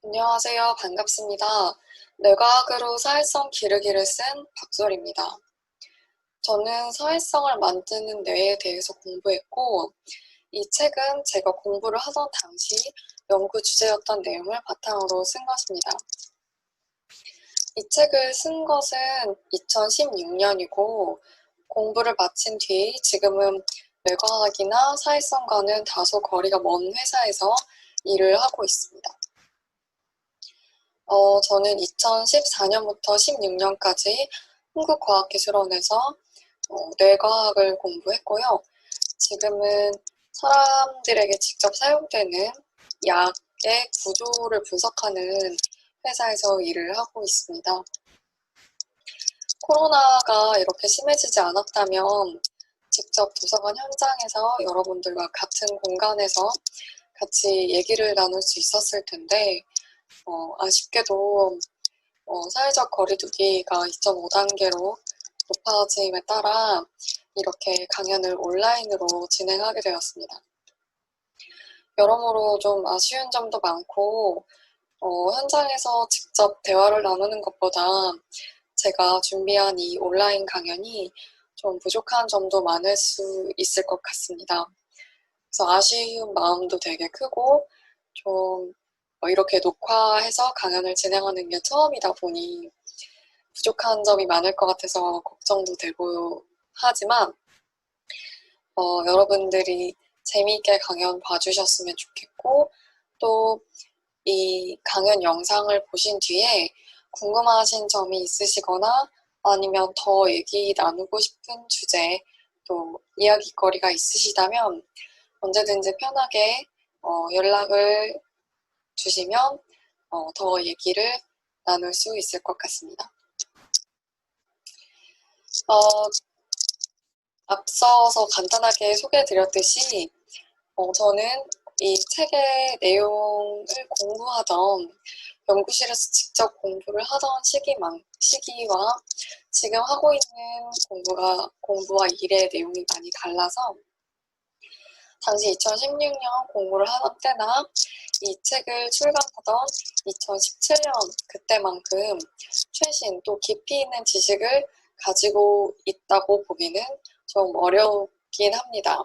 안녕하세요. 반갑습니다. 뇌과학으로 사회성 기르기를 쓴 박솔입니다. 저는 사회성을 만드는 뇌에 대해서 공부했고, 이 책은 제가 공부를 하던 당시 연구 주제였던 내용을 바탕으로 쓴 것입니다. 이 책을 쓴 것은 2016년이고, 공부를 마친 뒤 지금은 뇌과학이나 사회성과는 다소 거리가 먼 회사에서 일을 하고 있습니다. 저는 2014년부터 16년까지 한국과학기술원에서 뇌과학을 공부했고요. 지금은 사람들에게 직접 사용되는 약의 구조를 분석하는 회사에서 일을 하고 있습니다. 코로나가 이렇게 심해지지 않았다면 직접 도서관 현장에서 여러분들과 같은 공간에서 같이 얘기를 나눌 수 있었을 텐데, 아쉽게도 사회적 거리두기가 2.5단계로 높아짐에 따라 이렇게 강연을 온라인으로 진행하게 되었습니다. 여러모로 좀 아쉬운 점도 많고, 현장에서 직접 대화를 나누는 것보다 제가 준비한 이 온라인 강연이 좀 부족한 점도 많을 수 있을 것 같습니다. 그래서 아쉬운 마음도 되게 크고, 좀 이렇게 녹화해서 강연을 진행하는 게 처음이다 보니 부족한 점이 많을 것 같아서 걱정도 되고 하지만 여러분들이 재미있게 강연 봐주셨으면 좋겠고, 또 이 강연 영상을 보신 뒤에 궁금하신 점이 있으시거나 아니면 더 얘기 나누고 싶은 주제, 또 이야기거리가 있으시다면 언제든지 편하게 연락을 주시면 더 얘기를 나눌 수 있을 것 같습니다. 앞서서 간단하게 소개해드렸듯이 저는 이 책의 내용을 공부하던 연구실에서 직접 공부를 하던 시기와 지금 하고 있는 공부와 일의 내용이 많이 달라서 당시 2016년 공부를 하던 때나 이 책을 출간하던 2017년 그때만큼 최신 또 깊이 있는 지식을 가지고 있다고 보기는 좀 어렵긴 합니다.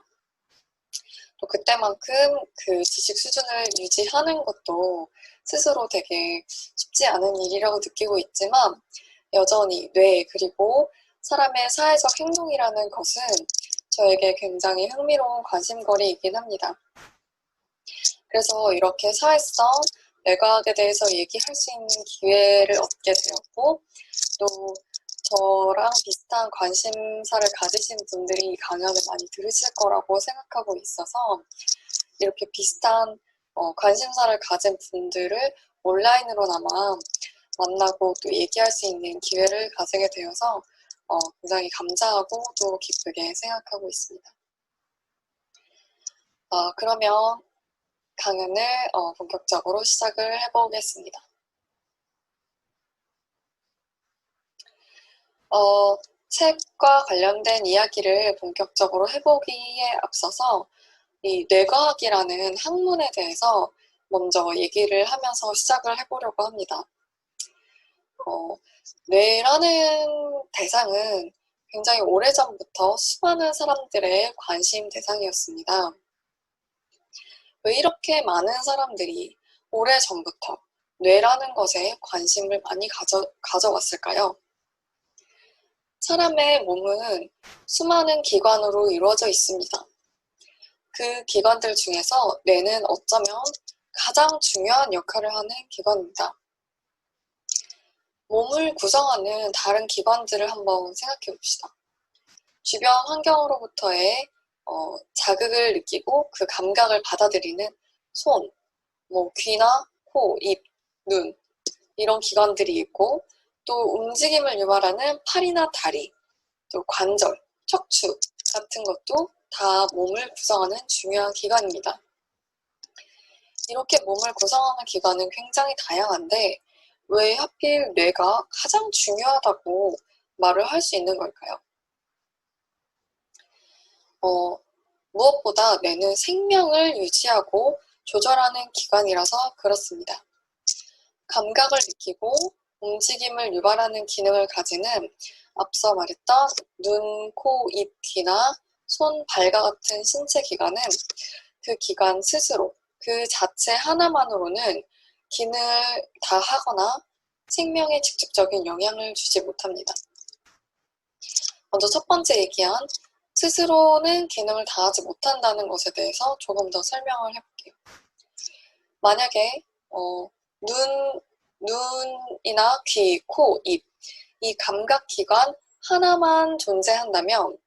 또 그때만큼 그 지식 수준을 유지하는 것도 스스로 되게 쉽지 않은 일이라고 느끼고 있지만 여전히 뇌 그리고 사람의 사회적 행동이라는 것은 저에게 굉장히 흥미로운 관심거리이긴 합니다. 그래서 이렇게 사회성, 뇌과학에 대해서 얘기할 수 있는 기회를 얻게 되었고 또 저랑 비슷한 관심사를 가지신 분들이 이 강연을 많이 들으실 거라고 생각하고 있어서 이렇게 비슷한 관심사를 가진 분들을 온라인으로나마 만나고 또 얘기할 수 있는 기회를 가지게 되어서 굉장히 감사하고 또 기쁘게 생각하고 있습니다. 그러면 강연을 본격적으로 시작을 해보겠습니다. 책과 관련된 이야기를 본격적으로 해보기에 앞서서 이 뇌과학이라는 학문에 대해서 먼저 얘기를 하면서 시작을 해보려고 합니다. 뇌라는 대상은 굉장히 오래전부터 수많은 사람들의 관심 대상이었습니다. 왜 이렇게 많은 사람들이 오래전부터 뇌라는 것에 관심을 많이 가져왔을까요? 사람의 몸은 수많은 기관으로 이루어져 있습니다. 그 기관들 중에서 뇌는 어쩌면 가장 중요한 역할을 하는 기관입니다. 몸을 구성하는 다른 기관들을 한번 생각해 봅시다. 주변 환경으로부터의 자극을 느끼고 그 감각을 받아들이는 손, 귀나 코, 입, 눈 이런 기관들이 있고 또 움직임을 유발하는 팔이나 다리, 또 관절, 척추 같은 것도 다 몸을 구성하는 중요한 기관입니다. 이렇게 몸을 구성하는 기관은 굉장히 다양한데 왜 하필 뇌가 가장 중요하다고 말을 할 수 있는 걸까요? 무엇보다 뇌는 생명을 유지하고 조절하는 기관이라서 그렇습니다. 감각을 느끼고 움직임을 유발하는 기능을 가지는 앞서 말했던 눈, 코, 입, 귀나 손, 발과 같은 신체 기관은 그 기관 스스로, 그 자체 하나만으로는 기능을 다 하거나 생명에 직접적인 영향을 주지 못합니다. 먼저 첫 번째 얘기한 스스로는 기능을 다하지 못한다는 것에 대해서 조금 더 설명을 해볼게요. 만약에 눈이나 귀, 코, 입, 이 감각기관 하나만 존재한다면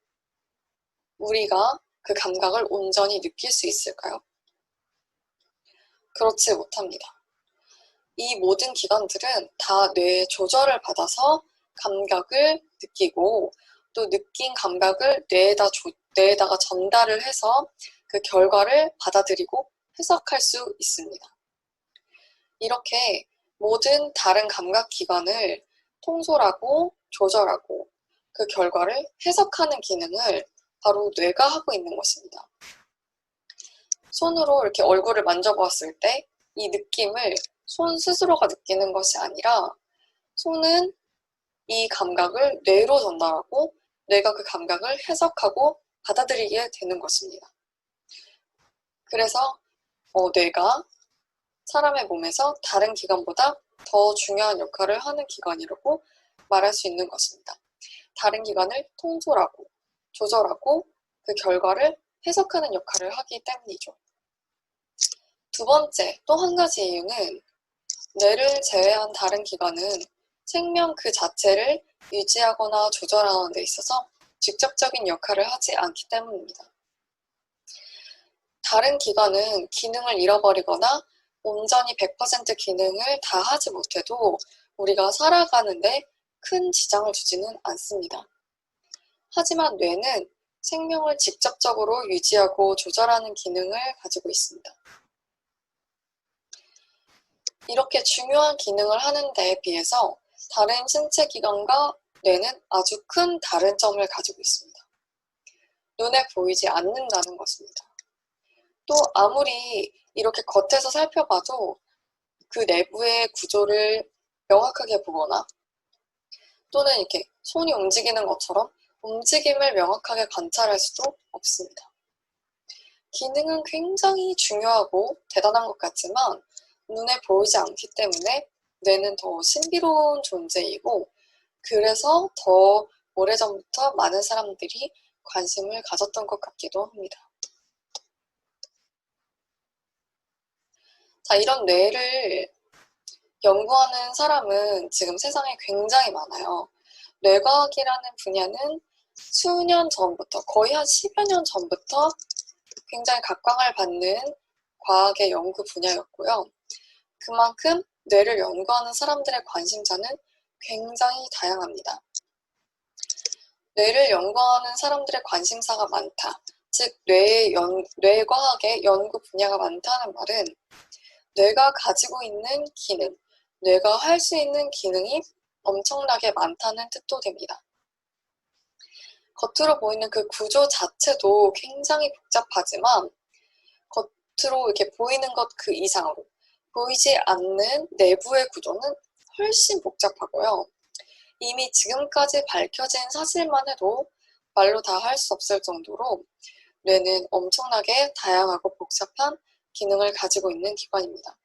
우리가 그 감각을 온전히 느낄 수 있을까요? 그렇지 못합니다. 이 모든 기관들은 다 뇌의 조절을 받아서 감각을 느끼고 또 느낀 감각을 뇌에다가 전달을 해서 그 결과를 받아들이고 해석할 수 있습니다. 이렇게 모든 다른 감각기관을 통솔하고 조절하고 그 결과를 해석하는 기능을 바로 뇌가 하고 있는 것입니다. 손으로 이렇게 얼굴을 만져보았을 때 이 느낌을 손 스스로가 느끼는 것이 아니라 손은 이 감각을 뇌로 전달하고 뇌가 그 감각을 해석하고 받아들이게 되는 것입니다. 그래서 뇌가 사람의 몸에서 다른 기관보다 더 중요한 역할을 하는 기관이라고 말할 수 있는 것입니다. 다른 기관을 통솔하고 조절하고 그 결과를 해석하는 역할을 하기 때문이죠. 두 번째, 또 한 가지 이유는 뇌를 제외한 다른 기관은 생명 그 자체를 유지하거나 조절하는 데 있어서 직접적인 역할을 하지 않기 때문입니다. 다른 기관은 기능을 잃어버리거나 온전히 100% 기능을 다 하지 못해도 우리가 살아가는데 큰 지장을 주지는 않습니다. 하지만 뇌는 생명을 직접적으로 유지하고 조절하는 기능을 가지고 있습니다. 이렇게 중요한 기능을 하는 데에 비해서 다른 신체 기관과 뇌는 아주 큰 다른 점을 가지고 있습니다. 눈에 보이지 않는다는 것입니다. 또 아무리 이렇게 겉에서 살펴봐도 그 내부의 구조를 명확하게 보거나 또는 이렇게 손이 움직이는 것처럼 움직임을 명확하게 관찰할 수도 없습니다. 기능은 굉장히 중요하고 대단한 것 같지만 눈에 보이지 않기 때문에 뇌는 더 신비로운 존재이고 그래서 더 오래전부터 많은 사람들이 관심을 가졌던 것 같기도 합니다. 자, 이런 뇌를 연구하는 사람은 지금 세상에 굉장히 많아요. 뇌과학이라는 분야는 수년 전부터, 거의 한 10여 년 전부터 굉장히 각광을 받는 과학의 연구 분야였고요. 그만큼 뇌를 연구하는 사람들의 관심사는 굉장히 다양합니다. 뇌를 연구하는 사람들의 관심사가 많다. 즉, 뇌과학의 연구 분야가 많다는 말은 뇌가 가지고 있는 기능, 뇌가 할 수 있는 기능이 엄청나게 많다는 뜻도 됩니다. 겉으로 보이는 그 구조 자체도 굉장히 복잡하지만 겉으로 이렇게 보이는 것 그 이상으로 보이지 않는 내부의 구조는 훨씬 복잡하고요. 이미 지금까지 밝혀진 사실만 해도 말로 다 할 수 없을 정도로 뇌는 엄청나게 다양하고 복잡한 기능을 가지고 있는 기관입니다.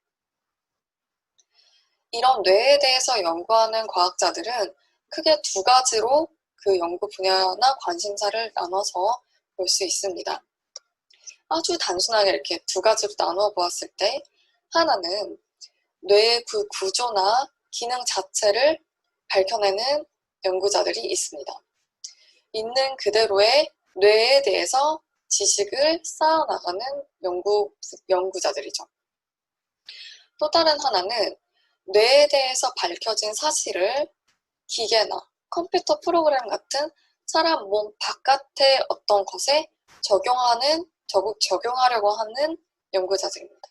이런 뇌에 대해서 연구하는 과학자들은 크게 두 가지로 그 연구 분야나 관심사를 나눠서 볼 수 있습니다. 아주 단순하게 이렇게 두 가지로 나누어 보았을 때 하나는 뇌의 그 구조나 기능 자체를 밝혀내는 연구자들이 있습니다. 있는 그대로의 뇌에 대해서 지식을 쌓아나가는 연구자들이죠. 또 다른 하나는 뇌에 대해서 밝혀진 사실을 기계나 컴퓨터 프로그램 같은 사람 몸 바깥의 어떤 것에 적용하려고 하는 연구자들입니다.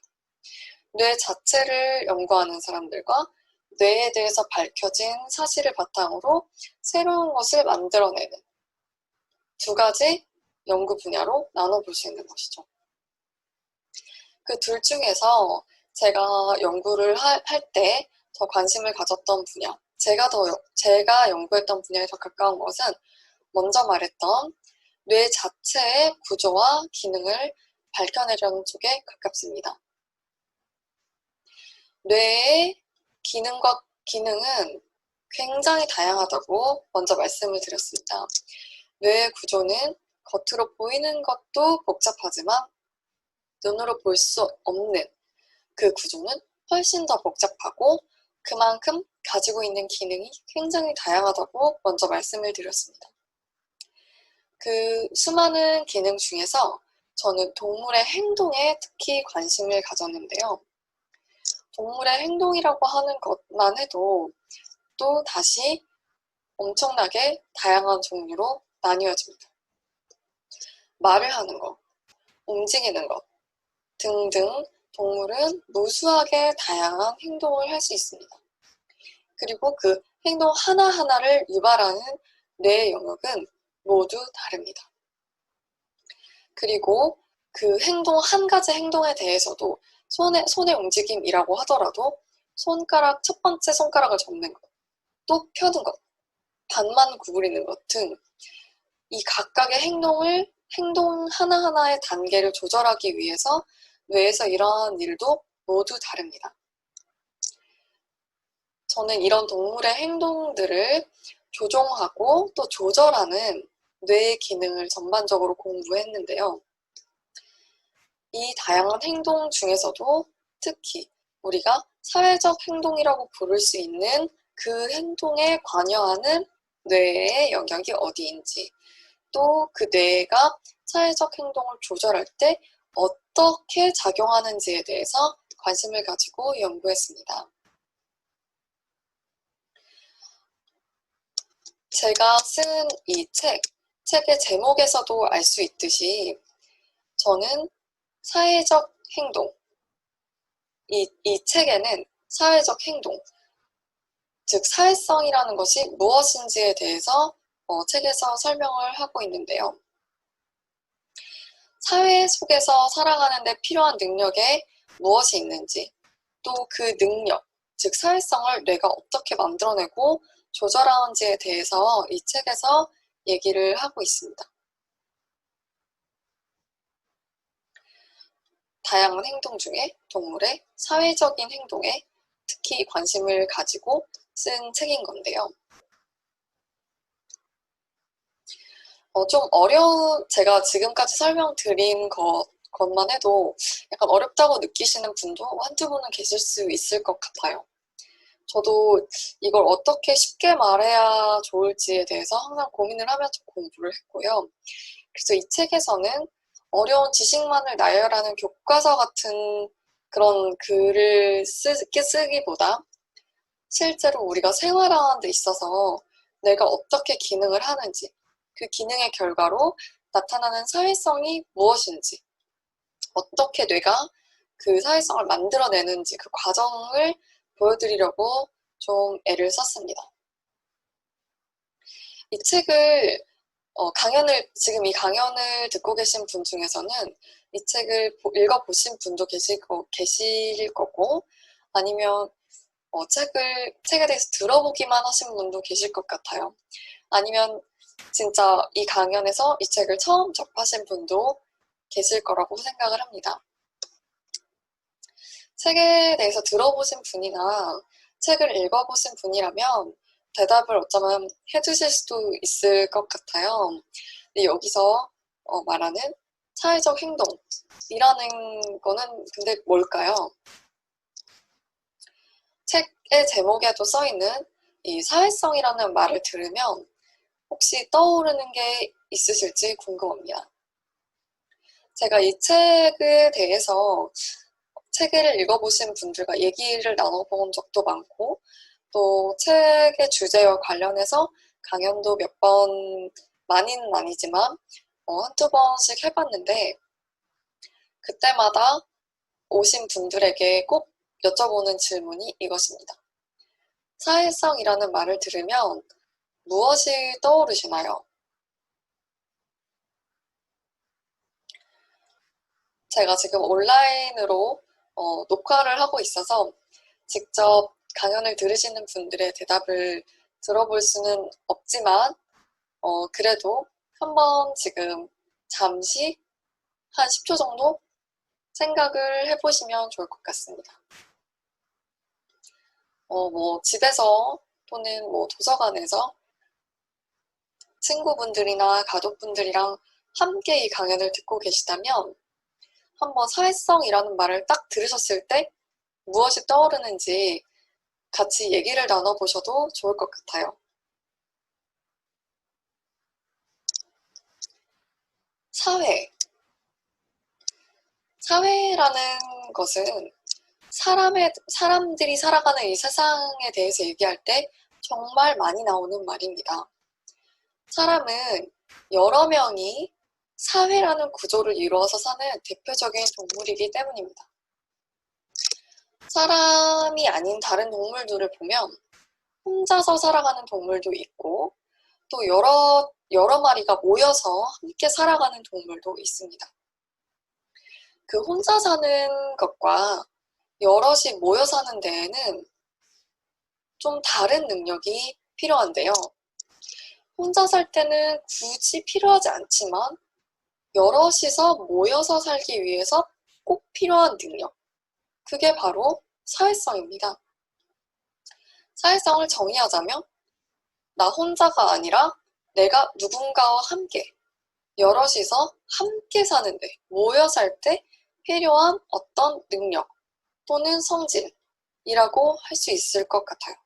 뇌 자체를 연구하는 사람들과 뇌에 대해서 밝혀진 사실을 바탕으로 새로운 것을 만들어내는 두 가지 연구 분야로 나눠볼 수 있는 것이죠. 그 둘 중에서 제가 연구를 할 때 더 관심을 가졌던 분야, 제가 연구했던 분야에 더 가까운 것은 먼저 말했던 뇌 자체의 구조와 기능을 밝혀내려는 쪽에 가깝습니다. 뇌의 기능은 굉장히 다양하다고 먼저 말씀을 드렸습니다. 뇌의 구조는 겉으로 보이는 것도 복잡하지만 눈으로 볼 수 없는 그 구조는 훨씬 더 복잡하고 그만큼 가지고 있는 기능이 굉장히 다양하다고 먼저 말씀을 드렸습니다. 그 수많은 기능 중에서 저는 동물의 행동에 특히 관심을 가졌는데요. 동물의 행동이라고 하는 것만 해도 또 다시 엄청나게 다양한 종류로 나뉘어집니다. 말을 하는 것, 움직이는 것 등등 동물은 무수하게 다양한 행동을 할 수 있습니다. 그리고 그 행동 하나하나를 유발하는 뇌의 영역은 모두 다릅니다. 그리고 그 한 가지 행동에 대해서도 손의 움직임이라고 하더라도 첫 번째 손가락을 접는 것, 또 펴는 것, 반만 구부리는 것 등 이 각각의 행동 하나하나의 단계를 조절하기 위해서 뇌에서 일어나는 일도 모두 다릅니다. 저는 이런 동물의 행동들을 조종하고 또 조절하는 뇌의 기능을 전반적으로 공부했는데요. 이 다양한 행동 중에서도 특히 우리가 사회적 행동이라고 부를 수 있는 그 행동에 관여하는 뇌의 영역이 어디인지, 또 그 뇌가 사회적 행동을 조절할 때 어떻게 작용하는지에 대해서 관심을 가지고 연구했습니다. 제가 쓴 이 책의 제목에서도 알 수 있듯이 저는 사회적 행동, 이 책에는 사회적 행동, 즉 사회성이라는 것이 무엇인지에 대해서 책에서 설명을 하고 있는데요. 사회 속에서 살아가는 데 필요한 능력에 무엇이 있는지, 또 그 능력, 즉 사회성을 뇌가 어떻게 만들어내고 조절하는지에 대해서 이 책에서 얘기를 하고 있습니다. 다양한 행동 중에 동물의 사회적인 행동에 특히 관심을 가지고 쓴 책인 건데요. 좀 제가 지금까지 설명드린 것만 해도 약간 어렵다고 느끼시는 분도 한두 분은 계실 수 있을 것 같아요. 저도 이걸 어떻게 쉽게 말해야 좋을지에 대해서 항상 고민을 하면서 공부를 했고요. 그래서 이 책에서는 어려운 지식만을 나열하는 교과서 같은 그런 글을 쓰기보다 실제로 우리가 생활하는 데 있어서 내가 어떻게 기능을 하는지, 그 기능의 결과로 나타나는 사회성이 무엇인지, 어떻게 뇌가 그 사회성을 만들어내는지 그 과정을 보여드리려고 좀 애를 썼습니다. 이 책을 지금 이 강연을 듣고 계신 분 중에서는 이 책을 읽어보신 분도 계실 거고, 아니면 책에 대해서 들어보기만 하신 분도 계실 것 같아요. 아니면 진짜 이 강연에서 이 책을 처음 접하신 분도 계실 거라고 생각을 합니다. 책에 대해서 들어보신 분이나 책을 읽어보신 분이라면 대답을 어쩌면 해주실 수도 있을 것 같아요. 근데 여기서 말하는 사회적 행동이라는 거는 근데 뭘까요? 책의 제목에도 써있는 이 사회성이라는 말을 들으면 혹시 떠오르는 게 있으실지 궁금합니다. 제가 이 책에 대해서 책을 읽어보신 분들과 얘기를 나눠본 적도 많고, 또 책의 주제와 관련해서 강연도 몇 번, 많이는 아니지만 한두 번씩 해봤는데, 그때마다 오신 분들에게 꼭 여쭤보는 질문이 이것입니다. 사회성이라는 말을 들으면 무엇이 떠오르시나요? 제가 지금 온라인으로 녹화를 하고 있어서 직접 강연을 들으시는 분들의 대답을 들어볼 수는 없지만 그래도 한번 지금 잠시 한 10초 정도 생각을 해보시면 좋을 것 같습니다. 집에서 또는 도서관에서 친구분들이나 가족분들이랑 함께 이 강연을 듣고 계시다면 한번 사회성이라는 말을 딱 들으셨을 때 무엇이 떠오르는지 같이 얘기를 나눠보셔도 좋을 것 같아요. 사회라는 것은 사람들이 살아가는 이 세상에 대해서 얘기할 때 정말 많이 나오는 말입니다. 사람은 여러 명이 사회라는 구조를 이루어서 사는 대표적인 동물이기 때문입니다. 사람이 아닌 다른 동물들을 보면 혼자서 살아가는 동물도 있고 또 여러 마리가 모여서 함께 살아가는 동물도 있습니다. 그 혼자 사는 것과 여럿이 모여 사는 데에는 좀 다른 능력이 필요한데요. 혼자 살 때는 굳이 필요하지 않지만 여럿이서 모여서 살기 위해서 꼭 필요한 능력, 그게 바로 사회성입니다. 사회성을 정의하자면 나 혼자가 아니라 내가 누군가와 함께 여럿이서 함께 사는데 모여 살 때 필요한 어떤 능력 또는 성질이라고 할 수 있을 것 같아요.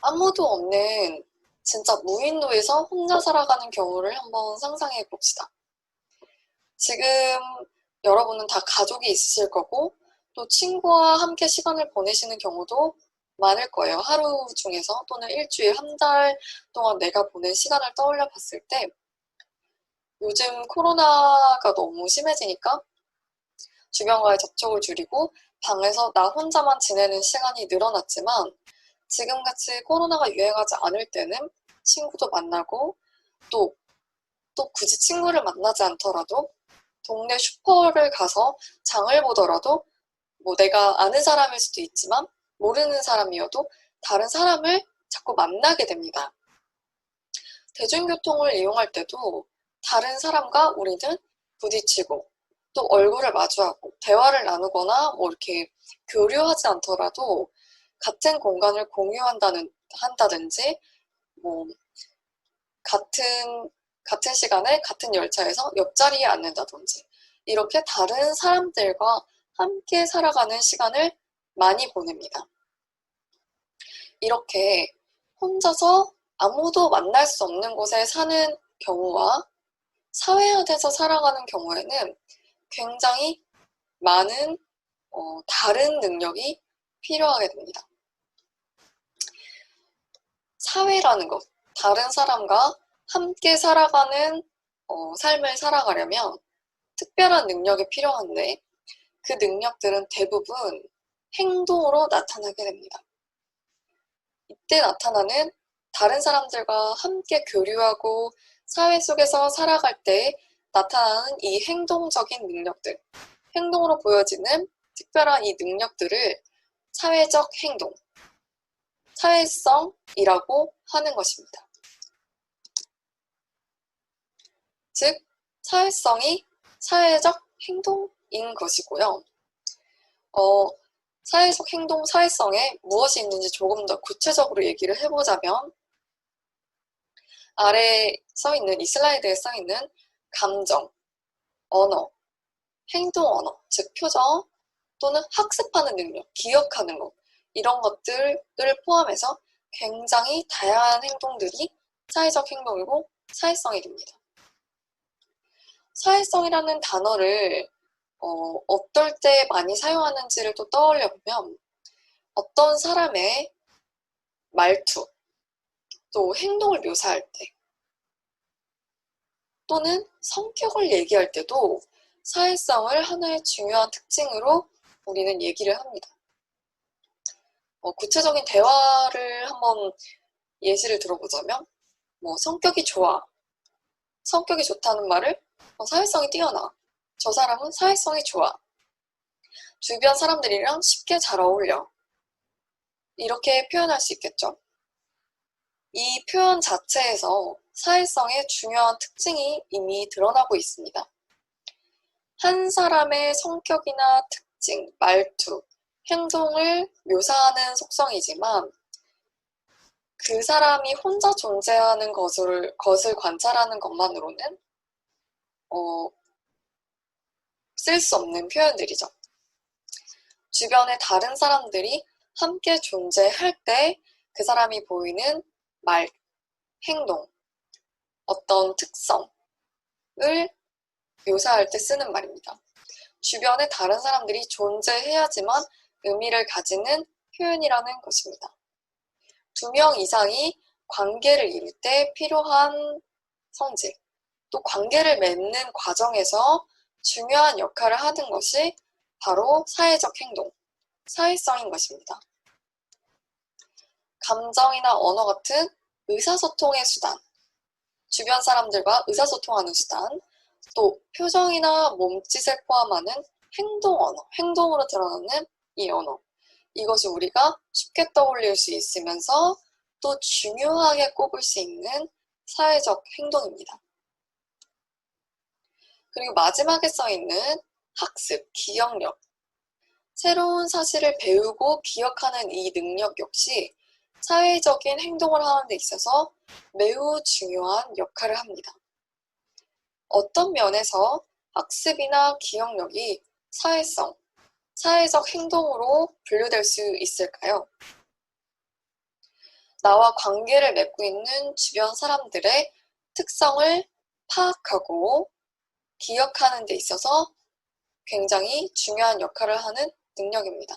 아무도 없는 진짜 무인도에서 혼자 살아가는 경우를 한번 상상해 봅시다. 지금 여러분은 다 가족이 있으실 거고 또 친구와 함께 시간을 보내시는 경우도 많을 거예요. 하루 중에서 또는 일주일, 한 달 동안 내가 보낸 시간을 떠올려 봤을 때 요즘 코로나가 너무 심해지니까 주변과의 접촉을 줄이고 방에서 나 혼자만 지내는 시간이 늘어났지만 지금같이 코로나가 유행하지 않을 때는 친구도 만나고 또 굳이 친구를 만나지 않더라도 동네 슈퍼를 가서 장을 보더라도 내가 아는 사람일 수도 있지만 모르는 사람이어도 다른 사람을 자꾸 만나게 됩니다. 대중교통을 이용할 때도 다른 사람과 우리는 부딪히고 또 얼굴을 마주하고 대화를 나누거나 이렇게 교류하지 않더라도 같은 공간을 공유한다든지 같은 시간에 같은 열차에서 옆자리에 앉는다든지 이렇게 다른 사람들과 함께 살아가는 시간을 많이 보냅니다. 이렇게 혼자서 아무도 만날 수 없는 곳에 사는 경우와 사회화돼서 살아가는 경우에는 굉장히 많은 다른 능력이 필요하게 됩니다. 사회라는 것, 다른 사람과 함께 살아가는 삶을 살아가려면 특별한 능력이 필요한데 그 능력들은 대부분 행동으로 나타나게 됩니다. 이때 나타나는 다른 사람들과 함께 교류하고 사회 속에서 살아갈 때 나타나는 이 행동적인 능력들, 행동으로 보여지는 특별한 이 능력들을 사회적 행동, 사회성이라고 하는 것입니다. 즉, 사회성이 사회적 행동인 것이고요. 사회적 행동, 사회성에 무엇이 있는지 조금 더 구체적으로 얘기를 해보자면 아래에 써있는, 이 슬라이드에 써있는 감정, 언어, 행동 언어, 즉 표정 또는 학습하는 능력, 기억하는 것 이런 것들을 포함해서 굉장히 다양한 행동들이 사회적 행동이고 사회성이 됩니다. 사회성이라는 단어를 어떨 때 많이 사용하는지를 또 떠올려 보면 어떤 사람의 말투, 또 행동을 묘사할 때 또는 성격을 얘기할 때도 사회성을 하나의 중요한 특징으로 우리는 얘기를 합니다. 구체적인 대화를 한번 예시를 들어보자면 성격이 좋아, 성격이 좋다는 말을 사회성이 뛰어나, 저 사람은 사회성이 좋아, 주변 사람들이랑 쉽게 잘 어울려, 이렇게 표현할 수 있겠죠. 이 표현 자체에서 사회성의 중요한 특징이 이미 드러나고 있습니다. 한 사람의 성격이나 특징, 말투, 행동을 묘사하는 속성이지만 그 사람이 혼자 존재하는 것을 관찰하는 것만으로는 쓸 수 없는 표현들이죠. 주변의 다른 사람들이 함께 존재할 때 그 사람이 보이는 말, 행동, 어떤 특성을 묘사할 때 쓰는 말입니다. 주변에 다른 사람들이 존재해야지만 의미를 가지는 표현이라는 것입니다. 2명 이상이 관계를 이룰 때 필요한 성질, 또 관계를 맺는 과정에서 중요한 역할을 하는 것이 바로 사회적 행동, 사회성인 것입니다. 감정이나 언어 같은 의사소통의 수단, 주변 사람들과 의사소통하는 수단, 또 표정이나 몸짓을 포함하는 행동 언어, 행동으로 드러나는 이 언어, 이것이 우리가 쉽게 떠올릴 수 있으면서 또 중요하게 꼽을 수 있는 사회적 행동입니다. 그리고 마지막에 써있는 학습, 기억력. 새로운 사실을 배우고 기억하는 이 능력 역시 사회적인 행동을 하는 데 있어서 매우 중요한 역할을 합니다. 어떤 면에서 학습이나 기억력이 사회성, 사회적 행동으로 분류될 수 있을까요? 나와 관계를 맺고 있는 주변 사람들의 특성을 파악하고 기억하는 데 있어서 굉장히 중요한 역할을 하는 능력입니다.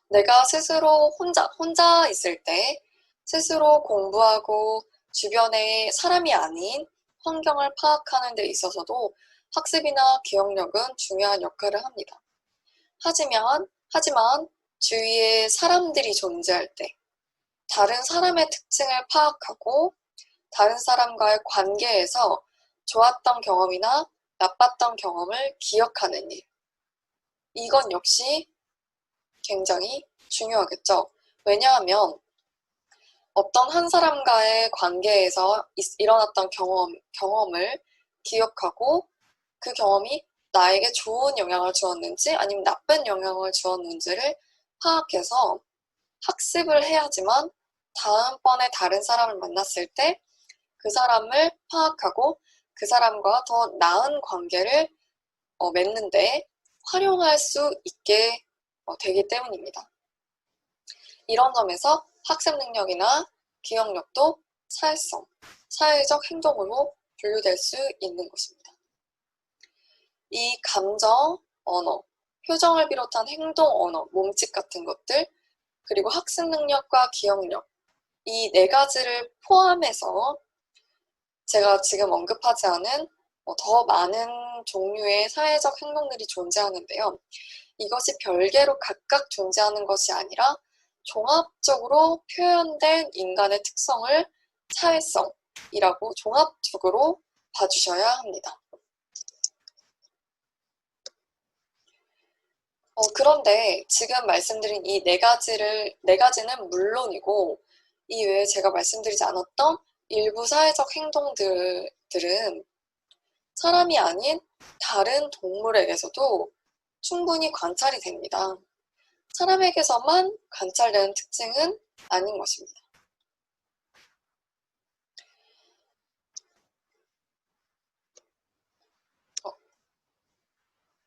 내가 스스로 혼자 있을 때 스스로 공부하고 주변의 사람이 아닌 환경을 파악하는 데 있어서도 학습이나 기억력은 중요한 역할을 합니다. 하지만 주위에 사람들이 존재할 때 다른 사람의 특징을 파악하고 다른 사람과의 관계에서 좋았던 경험이나 나빴던 경험을 기억하는 일. 이건 역시 굉장히 중요하겠죠. 왜냐하면 어떤 한 사람과의 관계에서 일어났던 경험을 기억하고 그 경험이 나에게 좋은 영향을 주었는지 아니면 나쁜 영향을 주었는지를 파악해서 학습을 해야지만 다음번에 다른 사람을 만났을 때 그 사람을 파악하고 그 사람과 더 나은 관계를 맺는데 활용할 수 있게 되기 때문입니다. 이런 점에서 학습 능력이나 기억력도 사회성, 사회적 행동으로 분류될 수 있는 것입니다. 이 감정, 언어, 표정을 비롯한 행동, 언어, 몸짓 같은 것들, 그리고 학습 능력과 기억력, 이 4가지를 포함해서 제가 지금 언급하지 않은 더 많은 종류의 사회적 행동들이 존재하는데요. 이것이 별개로 각각 존재하는 것이 아니라 종합적으로 표현된 인간의 특성을 사회성이라고 종합적으로 봐주셔야 합니다. 그런데 지금 말씀드린 이 4가지는 물론이고 이 외에 제가 말씀드리지 않았던 일부 사회적 행동들은 사람이 아닌 다른 동물에게서도 충분히 관찰이 됩니다. 사람에게서만 관찰되는 특징은 아닌 것입니다.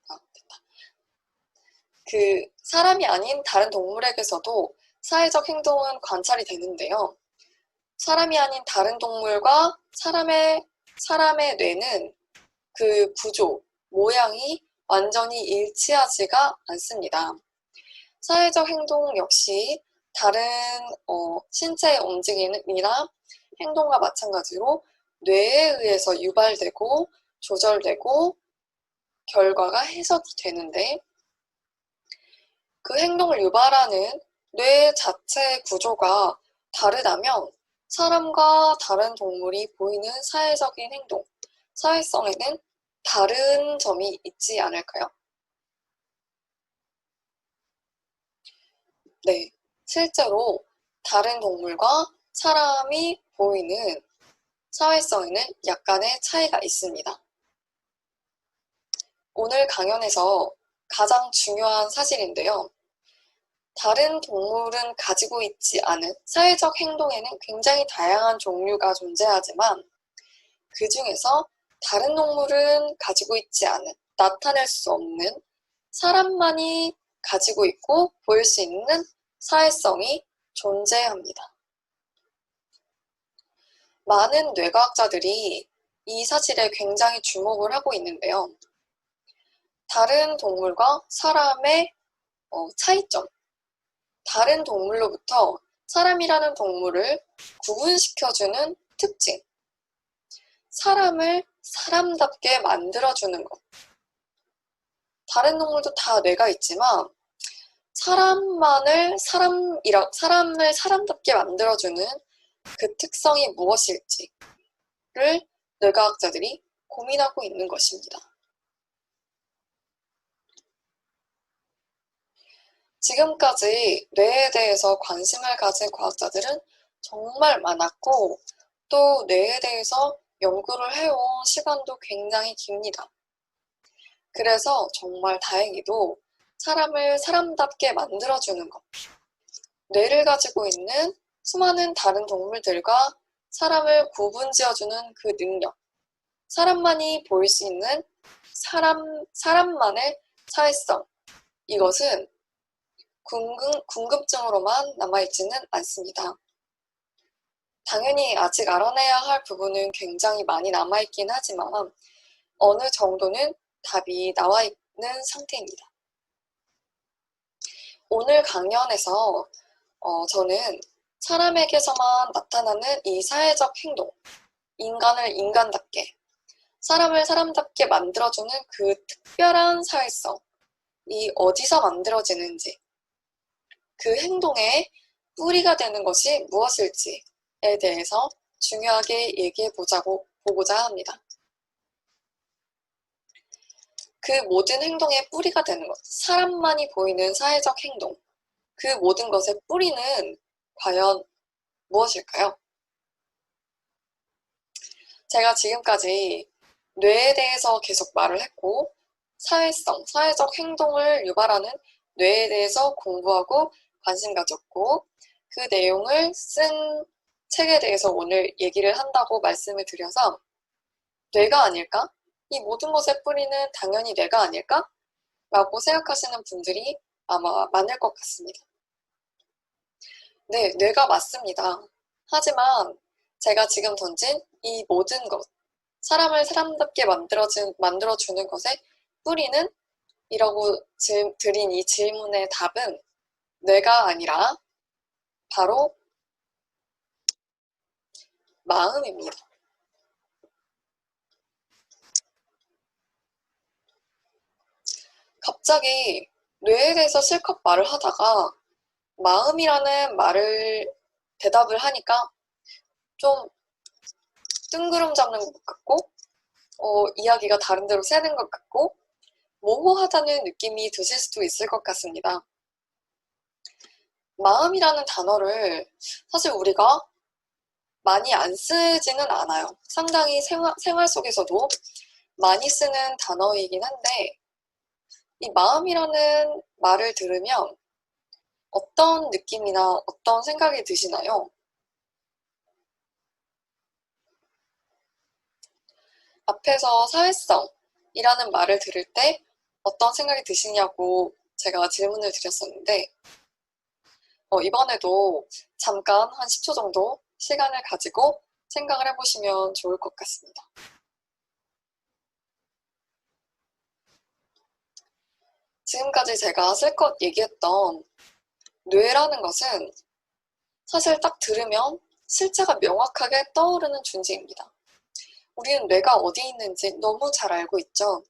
됐다. 사람이 아닌 다른 동물에게서도 사회적 행동은 관찰이 되는데요. 사람이 아닌 다른 동물과 사람의 뇌는 그 구조, 모양이 완전히 일치하지가 않습니다. 사회적 행동 역시 다른 신체의 움직임이나 행동과 마찬가지로 뇌에 의해서 유발되고 조절되고 결과가 해석이 되는데 그 행동을 유발하는 뇌 자체의 구조가 다르다면 사람과 다른 동물이 보이는 사회적인 행동, 사회성에는 다른 점이 있지 않을까요? 네, 실제로 다른 동물과 사람이 보이는 사회성에는 약간의 차이가 있습니다. 오늘 강연에서 가장 중요한 사실인데요. 다른 동물은 가지고 있지 않은 사회적 행동에는 굉장히 다양한 종류가 존재하지만 그 중에서 다른 동물은 가지고 있지 않은, 나타낼 수 없는 사람만이 가지고 있고 보일 수 있는 사회성이 존재합니다. 많은 뇌과학자들이 이 사실에 굉장히 주목을 하고 있는데요. 다른 동물과 사람의 차이점, 다른 동물로부터 사람이라는 동물을 구분시켜주는 특징, 사람을 사람답게 만들어주는 것. 다른 동물도 다 뇌가 있지만 사람을 사람답게 만들어주는 그 특성이 무엇일지를 뇌과학자들이 고민하고 있는 것입니다. 지금까지 뇌에 대해서 관심을 가진 과학자들은 정말 많았고 또 뇌에 대해서 연구를 해온 시간도 굉장히 깁니다. 그래서 정말 다행히도 사람을 사람답게 만들어주는 것, 뇌를 가지고 있는 수많은 다른 동물들과 사람을 구분지어주는 그 능력, 사람만이 보일 수 있는 사람만의 사회성, 이것은 궁금증으로만 남아있지는 않습니다. 당연히 아직 알아내야 할 부분은 굉장히 많이 남아있긴 하지만 어느 정도는 답이 나와 있는 상태입니다. 오늘 강연에서 저는 사람에게서만 나타나는 이 사회적 행동, 인간을 인간답게, 사람을 사람답게 만들어주는 그 특별한 사회성, 이 어디서 만들어지는지, 그 행동의 뿌리가 되는 것이 무엇일지에 대해서 중요하게 얘기해 보고자 합니다. 그 모든 행동의 뿌리가 되는 것, 사람만이 보이는 사회적 행동, 그 모든 것의 뿌리는 과연 무엇일까요? 제가 지금까지 뇌에 대해서 계속 말을 했고 사회성, 사회적 행동을 유발하는 뇌에 대해서 공부하고 관심 가졌고 그 내용을 쓴 책에 대해서 오늘 얘기를 한다고 말씀을 드려서 뇌가 아닐까? 이 모든 것의 뿌리는 당연히 뇌가 아닐까? 라고 생각하시는 분들이 아마 많을 것 같습니다. 네, 뇌가 맞습니다. 하지만 제가 지금 던진 이 모든 것, 사람을 사람답게 만들어주는 것의 뿌리는 이라고 드린 이 질문의 답은 뇌가 아니라 바로 마음입니다. 갑자기 뇌에 대해서 실컷 말을 하다가 마음이라는 대답을 하니까 좀 뜬구름 잡는 것 같고 이야기가 다른 데로 새는 것 같고 모호하다는 느낌이 드실 수도 있을 것 같습니다. 마음이라는 단어를 사실 우리가 많이 안 쓰지는 않아요. 상당히 생활 속에서도 많이 쓰는 단어이긴 한데 이 마음이라는 말을 들으면 어떤 느낌이나 어떤 생각이 드시나요? 앞에서 사회성이라는 말을 들을 때 어떤 생각이 드시냐고 제가 질문을 드렸었는데 이번에도 잠깐 한 10초 정도 시간을 가지고 생각을 해보시면 좋을 것 같습니다. 지금까지 제가 실컷 얘기했던 뇌라는 것은 사실 딱 들으면 실체가 명확하게 떠오르는 존재입니다. 우리는 뇌가 어디 있는지 너무 잘 알고 있죠.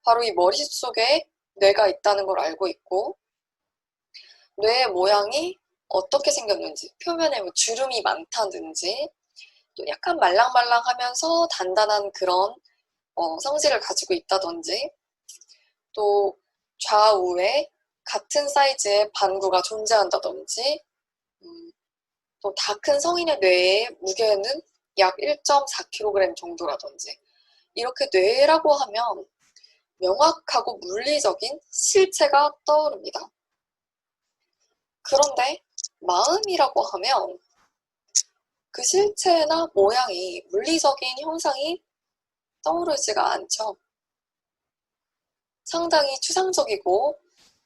바로 이 머릿속에 뇌가 있다는 걸 알고 있고 뇌의 모양이 어떻게 생겼는지, 표면에 뭐 주름이 많다든지 또 약간 말랑말랑하면서 단단한 그런 성질을 가지고 있다든지 또 좌우에 같은 사이즈의 반구가 존재한다든지, 또 다 큰 성인의 뇌의 무게는 약 1.4kg 정도라든지, 이렇게 뇌라고 하면 명확하고 물리적인 실체가 떠오릅니다. 그런데 마음이라고 하면 그 실체나 모양이, 물리적인 형상이 떠오르지가 않죠. 상당히 추상적이고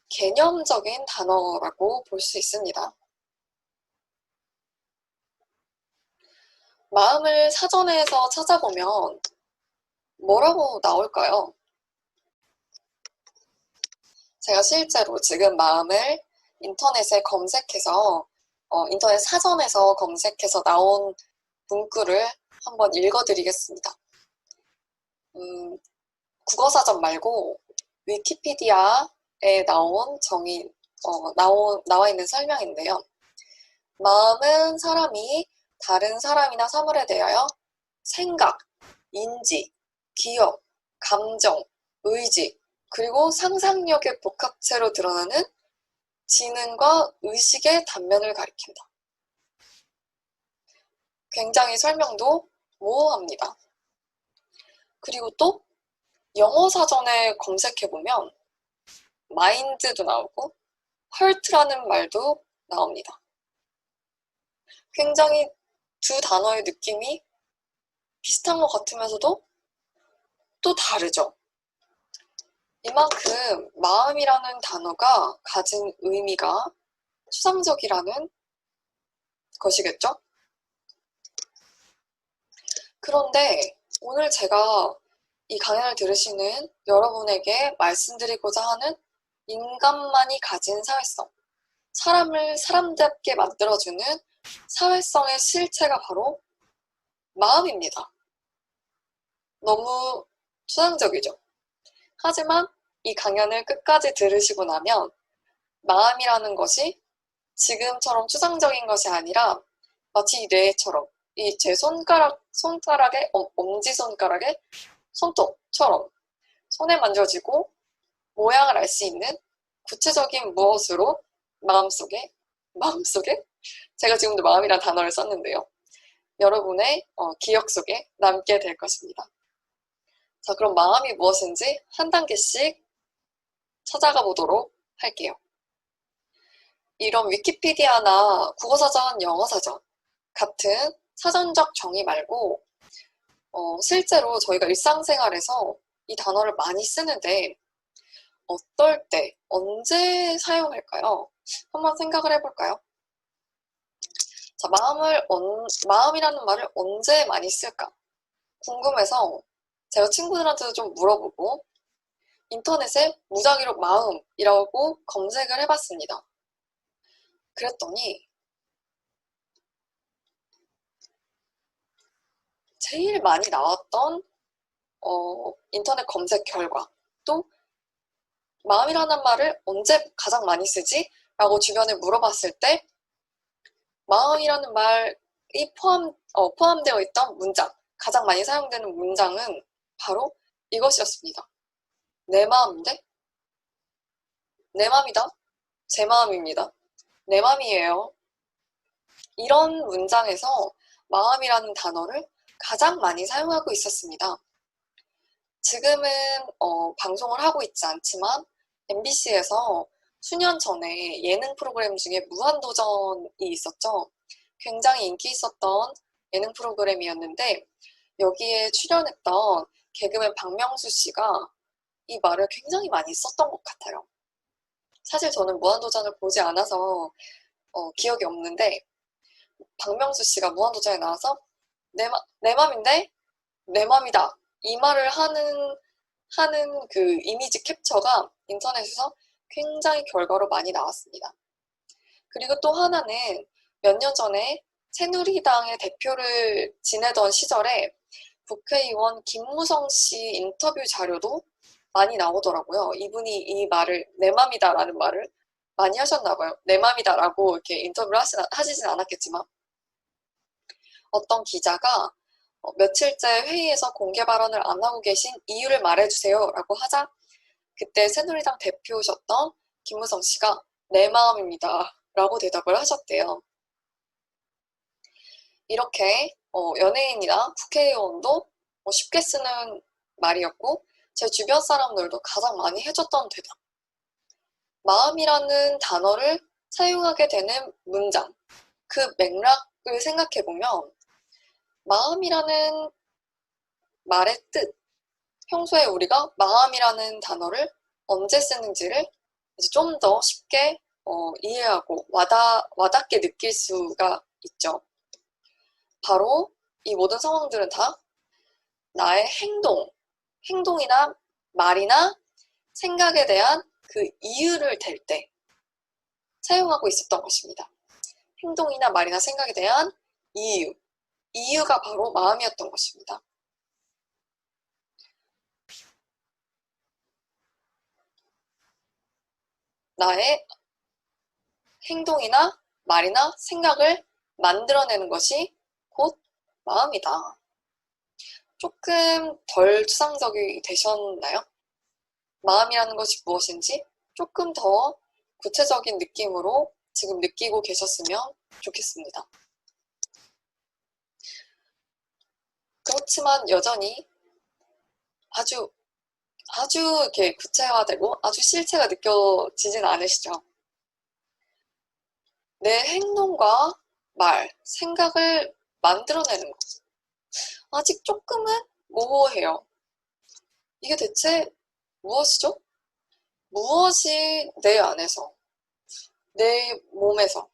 개념적인 단어라고 볼 수 있습니다. 마음을 사전에서 찾아보면 뭐라고 나올까요? 제가 실제로 지금 마음을 인터넷에 검색해서 인터넷 사전에서 검색해서 나온 문구를 한번 읽어드리겠습니다. 국어사전 말고 위키피디아에 나온 나와 있는 설명인데요. 마음은 사람이 다른 사람이나 사물에 대하여 생각, 인지, 기억, 감정, 의지, 그리고 상상력의 복합체로 드러나는 지능과 의식의 단면을 가리킨다. 굉장히 설명도 모호합니다. 그리고 또 영어 사전에 검색해보면 마인드도 나오고 헐트라는 말도 나옵니다. 굉장히 두 단어의 느낌이 비슷한 것 같으면서도 또 다르죠. 이만큼 마음이라는 단어가 가진 의미가 추상적이라는 것이겠죠? 그런데 오늘 제가 이 강연을 들으시는 여러분에게 말씀드리고자 하는 인간만이 가진 사회성, 사람을 사람답게 만들어주는 사회성의 실체가 바로 마음입니다. 너무 추상적이죠? 하지만 이 강연을 끝까지 들으시고 나면 마음이라는 것이 지금처럼 추상적인 것이 아니라 마치 이 뇌처럼, 이 제 손가락의, 엄지손가락의 손톱처럼 손에 만져지고 모양을 알 수 있는 구체적인 무엇으로 마음속에? 제가 지금도 마음이란 단어를 썼는데요. 여러분의 기억 속에 남게 될 것입니다. 자, 그럼 마음이 무엇인지 한 단계씩 찾아가 보도록 할게요. 이런 위키피디아나 국어사전, 영어사전 같은 사전적 정의 말고 실제로 저희가 일상생활에서 이 단어를 많이 쓰는데 어떨 때, 언제 사용할까요? 한번 생각을 해볼까요? 자, 마음이라는 말을 언제 많이 쓸까? 궁금해서 제가 친구들한테도 좀 물어보고 인터넷에 무작위로 마음이라고 검색을 해봤습니다. 그랬더니 제일 많이 나왔던 인터넷 검색 결과, 또 마음이라는 말을 언제 가장 많이 쓰지? 라고 주변에 물어봤을 때 마음이라는 말이 포함되어 있던 문장, 가장 많이 사용되는 문장은 바로 이것이었습니다. 내 마음인데? 내 마음이다? 제 마음입니다. 내 마음이에요. 이런 문장에서 마음이라는 단어를 가장 많이 사용하고 있었습니다. 지금은 방송을 하고 있지 않지만 MBC에서 수년 전에 예능 프로그램 중에 무한도전이 있었죠. 굉장히 인기 있었던 예능 프로그램이었는데 여기에 출연했던 개그맨 박명수 씨가 이 말을 굉장히 많이 썼던 것 같아요. 사실 저는 무한도전을 보지 않아서 기억이 없는데 박명수 씨가 무한도전에 나와서 내 맘인데? 내 맘이다. 이 말을 하는 그 이미지 캡처가 인터넷에서 굉장히 결과로 많이 나왔습니다. 그리고 또 하나는 몇 년 전에 새누리당의 대표를 지내던 시절에 국회의원 김무성 씨 인터뷰 자료도 많이 나오더라고요. 이분이 이 말을 내 맘이다라는 말을 많이 하셨나 봐요. 내 맘이다라고 이렇게 인터뷰를 하시진 않았겠지만 어떤 기자가 며칠째 회의에서 공개 발언을 안 하고 계신 이유를 말해주세요 라고 하자 그때 새누리당 대표셨던 김무성 씨가 내 마음입니다 라고 대답을 하셨대요. 이렇게 연예인이나 국회의원도 쉽게 쓰는 말이었고 제 주변 사람들도 가장 많이 해줬던 대답. 마음이라는 단어를 사용하게 되는 문장, 그 맥락을 생각해보면 마음이라는 말의 뜻, 평소에 우리가 마음이라는 단어를 언제 쓰는지를 좀 더 쉽게 이해하고 와닿게 느낄 수가 있죠. 바로 이 모든 상황들은 다 나의 행동이나 말이나 생각에 대한 그 이유를 댈 때 사용하고 있었던 것입니다. 행동이나 말이나 생각에 대한 이유가 바로 마음이었던 것입니다. 나의 행동이나 말이나 생각을 만들어내는 것이 곧 마음이다. 조금 덜 추상적이 되셨나요? 마음이라는 것이 무엇인지 조금 더 구체적인 느낌으로 지금 느끼고 계셨으면 좋겠습니다. 그렇지만 여전히 아주 이렇게 구체화되고 아주 실체가 느껴지진 않으시죠? 내 행동과 말, 생각을 만들어내는 것. 아직 조금은 모호해요. 이게 대체 무엇이죠? 무엇이 내 안에서, 내 몸에서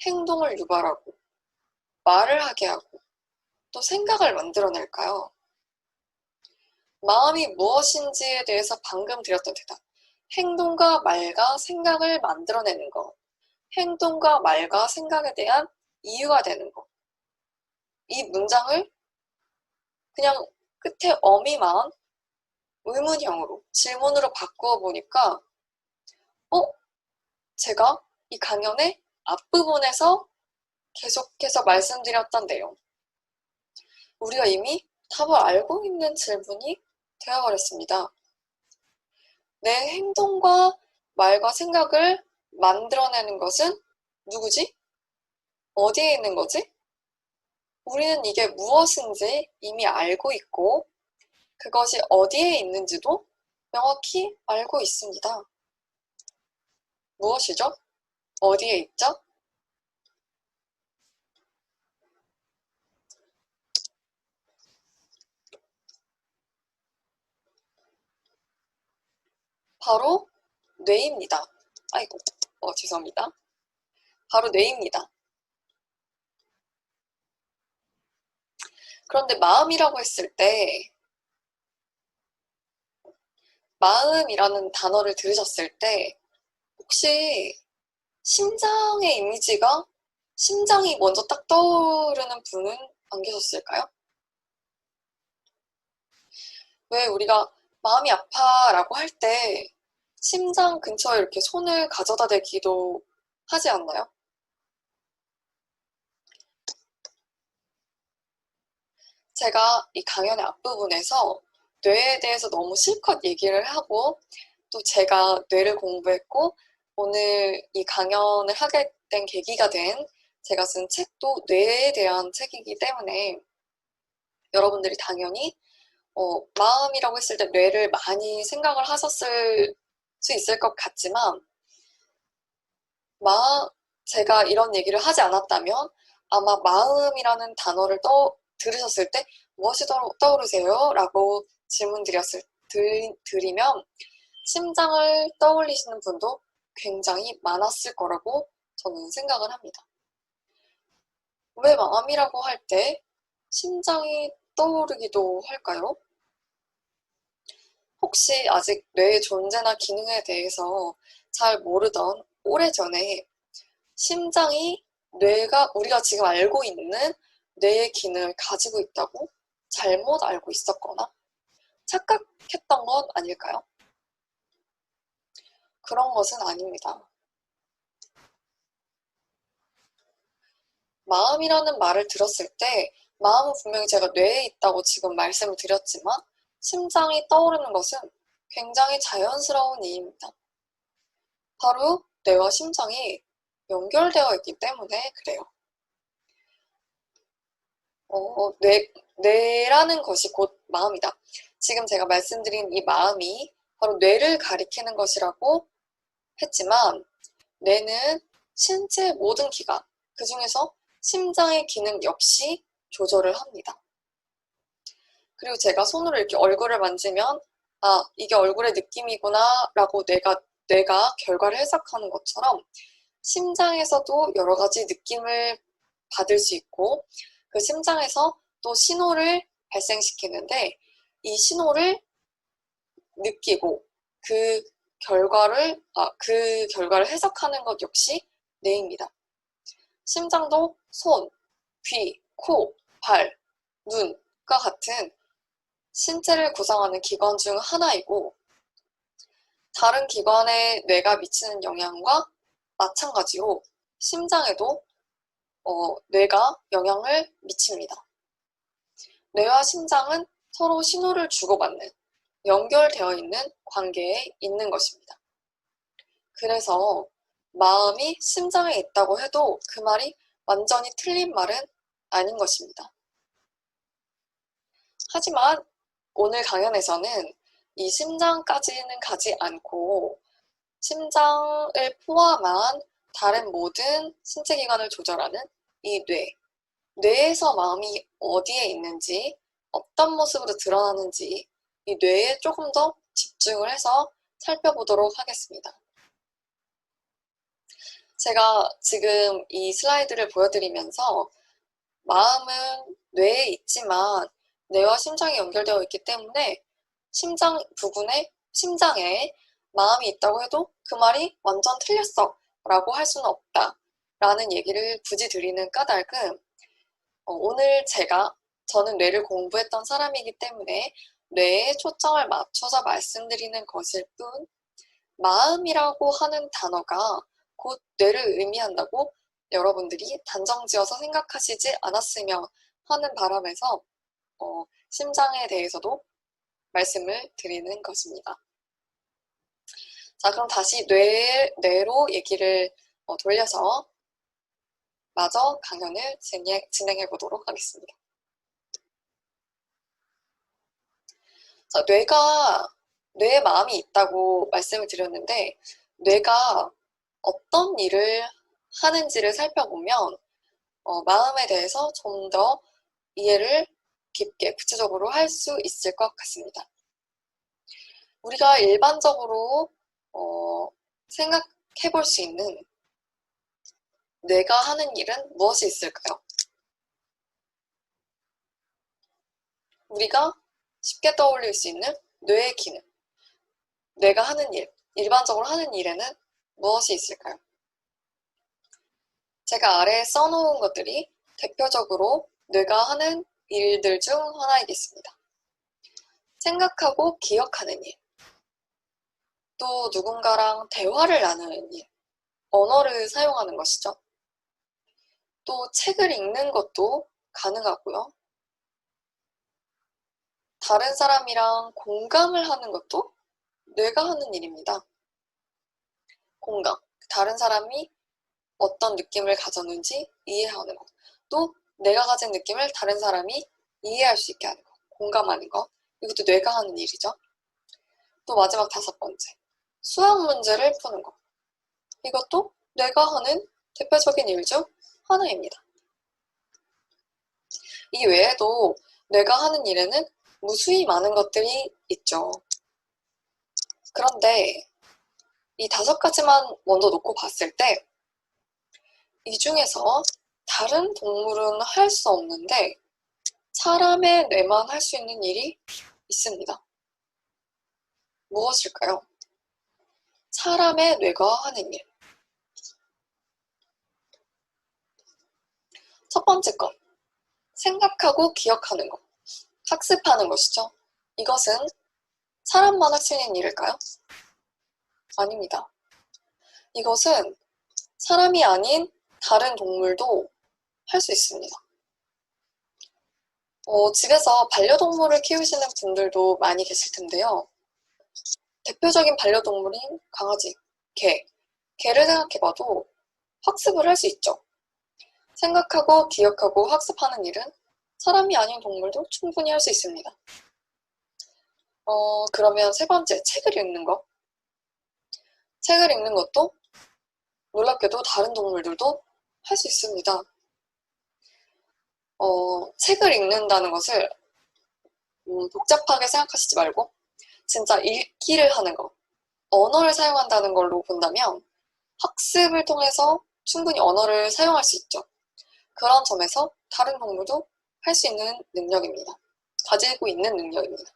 행동을 유발하고, 말을 하게 하고, 또 생각을 만들어낼까요? 마음이 무엇인지에 대해서 방금 드렸던 대답. 행동과 말과 생각을 만들어내는 것. 행동과 말과 생각에 대한 이유가 되는 것. 이 문장을 그냥 끝에 어미만 의문형으로, 질문으로 바꾸어 보니까 제가 이 강연의 앞부분에서 계속해서 말씀드렸던 내용. 우리가 이미 답을 알고 있는 질문이 되어버렸습니다. 내 행동과 말과 생각을 만들어내는 것은 누구지? 어디에 있는 거지? 우리는 이게 무엇인지 이미 알고 있고 그것이 어디에 있는지도 명확히 알고 있습니다. 무엇이죠? 어디에 있죠? 바로 뇌입니다. 아이고, 죄송합니다. 바로 뇌입니다. 그런데 마음이라고 했을 때 마음이라는 단어를 들으셨을 때 혹시 심장의 이미지가 심장이 먼저 딱 떠오르는 분은 안 계셨을까요? 왜 우리가 마음이 아파라고 할 때 심장 근처에 이렇게 손을 가져다 대기도 하지 않나요? 제가 이 강연의 앞부분에서 뇌에 대해서 너무 실컷 얘기를 하고 또 제가 뇌를 공부했고 오늘 이 강연을 하게 된 계기가 된 제가 쓴 책도 뇌에 대한 책이기 때문에 여러분들이 당연히 마음이라고 했을 때 뇌를 많이 생각을 하셨을 수 있을 것 같지만 제가 이런 얘기를 하지 않았다면 아마 마음이라는 단어를 들으셨을 때 무엇이 떠오르세요? 라고 질문 드리면 심장을 떠올리시는 분도 굉장히 많았을 거라고 저는 생각을 합니다. 왜 마음이라고 할 때 심장이 떠오르기도 할까요? 혹시 아직 뇌의 존재나 기능에 대해서 잘 모르던 오래전에 심장이 우리가 지금 알고 있는 뇌의 기능을 가지고 있다고 잘못 알고 있었거나 착각했던 건 아닐까요? 그런 것은 아닙니다. 마음이라는 말을 들었을 때 마음은 분명히 제가 뇌에 있다고 지금 말씀을 드렸지만 심장이 떠오르는 것은 굉장히 자연스러운 일입니다. 바로 뇌와 심장이 연결되어 있기 때문에 그래요. 뇌라는 것이 곧 마음이다. 지금 제가 말씀드린 이 마음이 바로 뇌를 가리키는 것이라고 했지만 뇌는 신체의 모든 기관, 그 중에서 심장의 기능 역시 조절을 합니다. 그리고 제가 손으로 이렇게 얼굴을 만지면 아, 이게 얼굴의 느낌이구나 라고 뇌가 결과를 해석하는 것처럼 심장에서도 여러 가지 느낌을 받을 수 있고 그 심장에서 또 신호를 발생시키는데 이 신호를 느끼고 그 결과를 해석하는 것 역시 뇌입니다. 심장도 손, 귀, 코, 발, 눈과 같은 신체를 구성하는 기관 중 하나이고 다른 기관에 뇌가 미치는 영향과 마찬가지로 심장에도 뇌가 영향을 미칩니다. 뇌와 심장은 서로 신호를 주고받는 연결되어 있는 관계에 있는 것입니다. 그래서 마음이 심장에 있다고 해도 그 말이 완전히 틀린 말은 아닌 것입니다. 하지만 오늘 강연에서는 이 심장까지는 가지 않고 심장을 포함한 다른 모든 신체 기관을 조절하는 이 뇌에서 마음이 어디에 있는지, 어떤 모습으로 드러나는지 이 뇌에 조금 더 집중을 해서 살펴보도록 하겠습니다. 제가 지금 이 슬라이드를 보여드리면서 마음은 뇌에 있지만 뇌와 심장이 연결되어 있기 때문에 심장 부분에 심장에 마음이 있다고 해도 그 말이 완전 틀렸어 라고 할 수는 없다 라는 얘기를 굳이 드리는 까닭은 오늘 저는 뇌를 공부했던 사람이기 때문에 뇌에 초점을 맞춰서 말씀드리는 것일 뿐 마음이라고 하는 단어가 곧 뇌를 의미한다고 여러분들이 단정지어서 생각하시지 않았으면 하는 바람에서 심장에 대해서도 말씀을 드리는 것입니다. 자, 그럼 다시 뇌로 얘기를 돌려서 마저 강연을 진행해 보도록 하겠습니다. 자, 뇌에 마음이 있다고 말씀을 드렸는데 뇌가 어떤 일을 하는지를 살펴보면 마음에 대해서 좀 더 이해를 깊게 구체적으로 할 수 있을 것 같습니다. 우리가 일반적으로 생각해 볼 수 있는 뇌가 하는 일은 무엇이 있을까요? 우리가 쉽게 떠올릴 수 있는 뇌의 기능, 뇌가 하는 일, 일반적으로 하는 일에는 무엇이 있을까요? 제가 아래에 써놓은 것들이 대표적으로 뇌가 하는 일들 중 하나이겠습니다. 생각하고 기억하는 일, 또 누군가랑 대화를 나누는 일, 언어를 사용하는 것이죠. 또 책을 읽는 것도 가능하고요. 다른 사람이랑 공감을 하는 것도 뇌가 하는 일입니다. 공감, 다른 사람이 어떤 느낌을 가졌는지 이해하는 것, 또 내가 가진 느낌을 다른 사람이 이해할 수 있게 하는 것, 공감하는 것, 이것도 뇌가 하는 일이죠. 또 마지막 5번째, 수학 문제를 푸는 것, 이것도 뇌가 하는 대표적인 일 중 하나입니다. 이 외에도 뇌가 하는 일에는 무수히 많은 것들이 있죠. 그런데 이 5가지만 먼저 놓고 봤을 때 이 중에서 다른 동물은 할 수 없는데 사람의 뇌만 할 수 있는 일이 있습니다. 무엇일까요? 사람의 뇌가 하는 일. 첫 번째 것, 생각하고 기억하는 것, 학습하는 것이죠. 이것은 사람만 할 수 있는 일일까요? 아닙니다. 이것은 사람이 아닌 다른 동물도 할 수 있습니다. 집에서 반려동물을 키우시는 분들도 많이 계실 텐데요. 대표적인 반려동물인 강아지, 개, 개를 생각해봐도 학습을 할 수 있죠. 생각하고 기억하고 학습하는 일은 사람이 아닌 동물도 충분히 할 수 있습니다. 그러면 세 번째, 책을 읽는 거. 책을 읽는 것도 놀랍게도 다른 동물들도 할 수 있습니다. 책을 읽는다는 것을 복잡하게 생각하시지 말고 진짜 읽기를 하는 거, 언어를 사용한다는 걸로 본다면 학습을 통해서 충분히 언어를 사용할 수 있죠. 그런 점에서 다른 동물도 할 수 있는 능력입니다. 가지고 있는 능력입니다.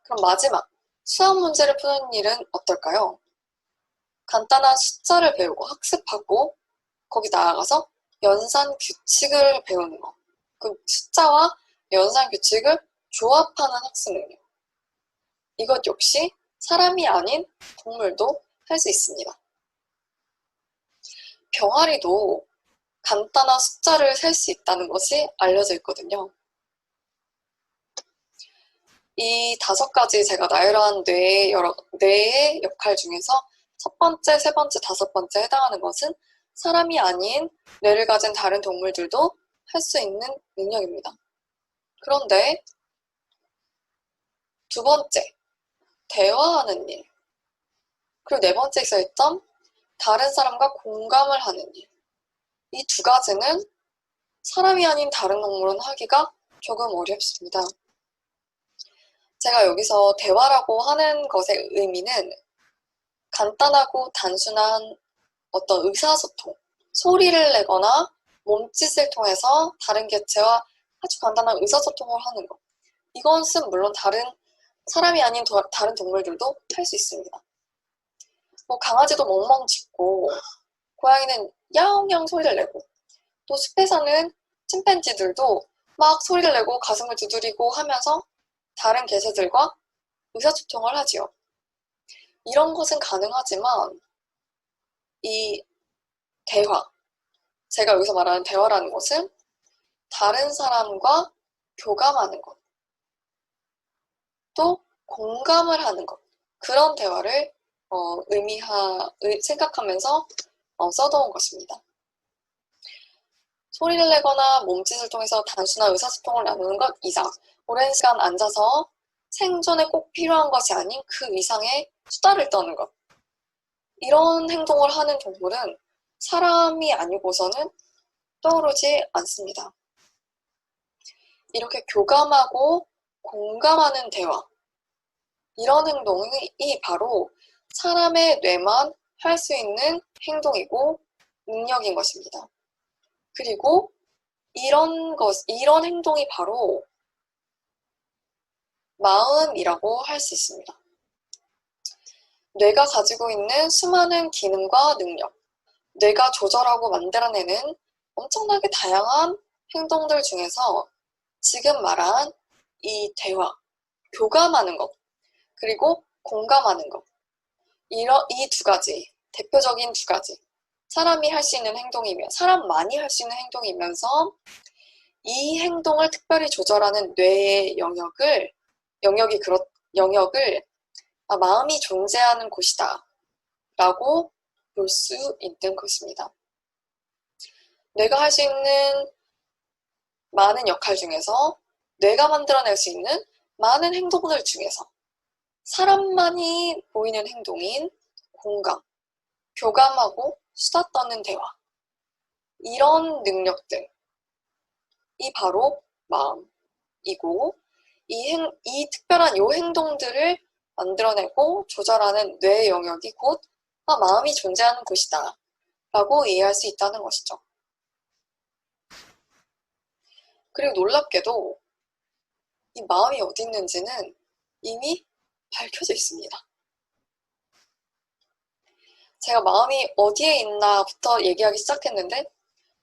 그럼 마지막, 수학 문제를 푸는 일은 어떨까요? 간단한 숫자를 배우고 학습하고 거기 나아가서 연산 규칙을 배우는 거. 그 숫자와 연산 규칙을 조합하는 학습 능력. 이것 역시 사람이 아닌 동물도 할 수 있습니다. 병아리도 간단한 숫자를 셀 수 있다는 것이 알려져 있거든요. 이 5가지 제가 나열한 뇌의 역할 중에서 첫 번째, 세 번째, 5번째에 해당하는 것은 사람이 아닌 뇌를 가진 다른 동물들도 할 수 있는 능력입니다. 그런데 두 번째, 대화하는 일. 그리고 네 번째 써있던 다른 사람과 공감을 하는 일. 이 2가지는 사람이 아닌 다른 동물은 하기가 조금 어렵습니다. 제가 여기서 대화라고 하는 것의 의미는 간단하고 단순한 어떤 의사소통, 소리를 내거나 몸짓을 통해서 다른 개체와 아주 간단한 의사소통을 하는 것. 이것은 물론 사람이 아닌 다른 동물들도 할 수 있습니다. 강아지도 멍멍 짖고, 고양이는 야옹야옹 소리를 내고, 또 숲에 사는 침팬지들도 막 소리를 내고 가슴을 두드리고 하면서 다른 개체들과 의사소통을 하지요. 이런 것은 가능하지만 이 대화, 제가 여기서 말하는 대화라는 것은 다른 사람과 교감하는 것, 또 공감을 하는 것, 그런 대화를 생각하면서 써놓은 것입니다. 소리를 내거나 몸짓을 통해서 단순한 의사소통을 나누는 것 이상, 오랜 시간 앉아서 생존에 꼭 필요한 것이 아닌 그 이상의 수다를 떠는 것. 이런 행동을 하는 동물은 사람이 아니고서는 떠오르지 않습니다. 이렇게 교감하고 공감하는 대화, 이런 행동이 바로 사람의 뇌만 할 수 있는 행동이고 능력인 것입니다. 그리고 이런 행동이 바로 마음이라고 할 수 있습니다. 뇌가 가지고 있는 수많은 기능과 능력, 뇌가 조절하고 만들어내는 엄청나게 다양한 행동들 중에서 지금 말한 이 대화, 교감하는 것, 그리고 공감하는 것, 이 2가지, 대표적인 2가지, 사람이 할 수 있는 행동이며 사람만이 할 수 있는 행동이면서 이 행동을 특별히 조절하는 뇌의 영역을 마음이 존재하는 곳이다 라고 볼 수 있는 것입니다. 뇌가 할 수 있는 많은 역할 중에서 뇌가 만들어낼 수 있는 많은 행동들 중에서 사람만이 보이는 행동인 공감, 교감하고 수다 떠는 대화, 이런 능력들이 바로 마음이고 이 특별한 요 행동들을 만들어내고 조절하는 뇌의 영역이 곧 마음이 존재하는 곳이다 라고 이해할 수 있다는 것이죠. 그리고 놀랍게도 이 마음이 어디 있는지는 이미 밝혀져 있습니다. 제가 마음이 어디에 있나부터 얘기하기 시작했는데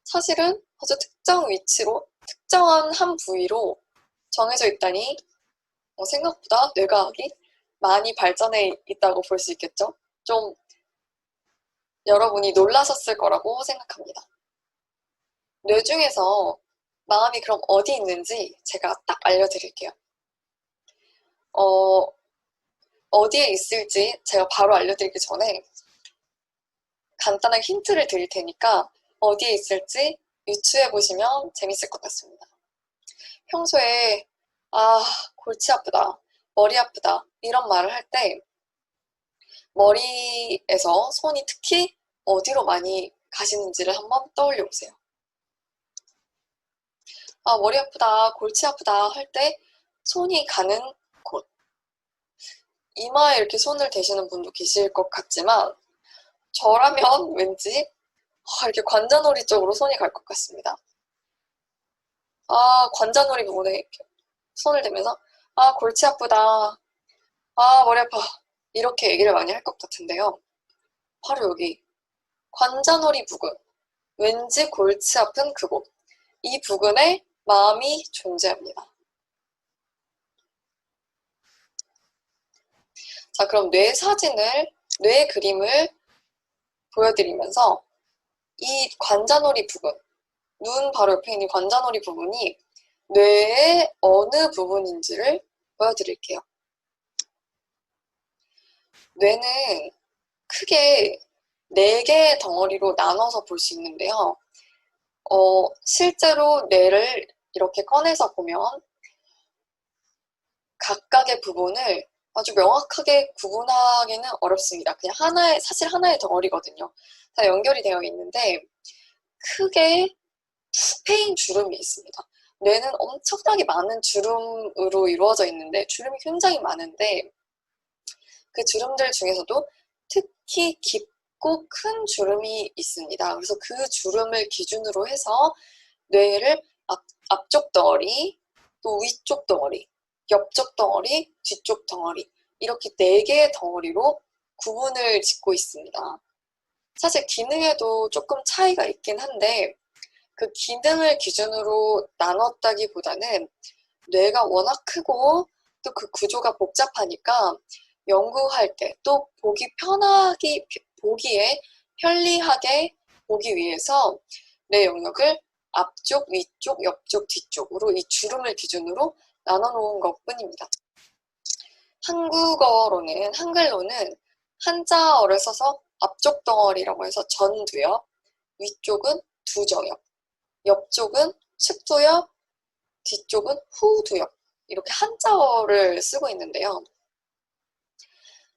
사실은 아주 특정 위치로 특정한 한 부위로 정해져 있다니 생각보다 뇌과학이 많이 발전해 있다고 볼 수 있겠죠? 좀 여러분이 놀라셨을 거라고 생각합니다. 뇌 중에서 마음이 그럼 어디 있는지 제가 딱 알려드릴게요. 어디에 있을지 제가 바로 알려드리기 전에 간단한 힌트를 드릴 테니까 어디에 있을지 유추해 보시면 재밌을 것 같습니다. 평소에 아, 골치 아프다, 머리 아프다 이런 말을 할 때 머리에서 손이 특히 어디로 많이 가시는지를 한번 떠올려 보세요. 아, 머리 아프다, 골치 아프다 할 때 손이 가는 곳. 이마에 이렇게 손을 대시는 분도 계실 것 같지만 저라면 왠지 이렇게 관자놀이 쪽으로 손이 갈 것 같습니다. 아, 관자놀이 부분에 이렇게 손을 대면서 아, 골치 아프다. 아, 머리 아파. 이렇게 얘기를 많이 할 것 같은데요. 바로 여기 관자놀이 부근. 왠지 골치 아픈 그곳. 이 부근에 마음이 존재합니다. 자, 그럼 뇌 그림을 보여드리면서 이 관자놀이 부분, 눈 바로 옆에 있는 관자놀이 부분이 뇌의 어느 부분인지를 보여드릴게요. 뇌는 크게 4개의 덩어리로 나눠서 볼 수 있는데요. 실제로 뇌를 이렇게 꺼내서 보면 각각의 부분을 아주 명확하게 구분하기는 어렵습니다. 그냥 사실 하나의 덩어리거든요. 다 연결이 되어 있는데 크게 두 패인 주름이 있습니다. 뇌는 엄청나게 많은 주름으로 이루어져 있는데 주름이 굉장히 많은데 그 주름들 중에서도 특히 깊고 큰 주름이 있습니다. 그래서 그 주름을 기준으로 해서 뇌를 앞쪽 덩어리, 또 위쪽 덩어리, 옆쪽 덩어리, 뒤쪽 덩어리 이렇게 4개의 덩어리로 구분을 짓고 있습니다. 사실 기능에도 조금 차이가 있긴 한데 그 기능을 기준으로 나눴다기보다는 뇌가 워낙 크고 또 그 구조가 복잡하니까 연구할 때 또 보기에 편리하게 보기 위해서 뇌 영역을 앞쪽, 위쪽, 옆쪽, 뒤쪽으로 이 주름을 기준으로 나눠 놓은 것 뿐입니다. 한글로는 한자어를 써서 앞쪽 덩어리라고 해서 전두엽, 위쪽은 두정엽, 옆쪽은 측두엽, 뒤쪽은 후두엽 이렇게 한자어를 쓰고 있는데요.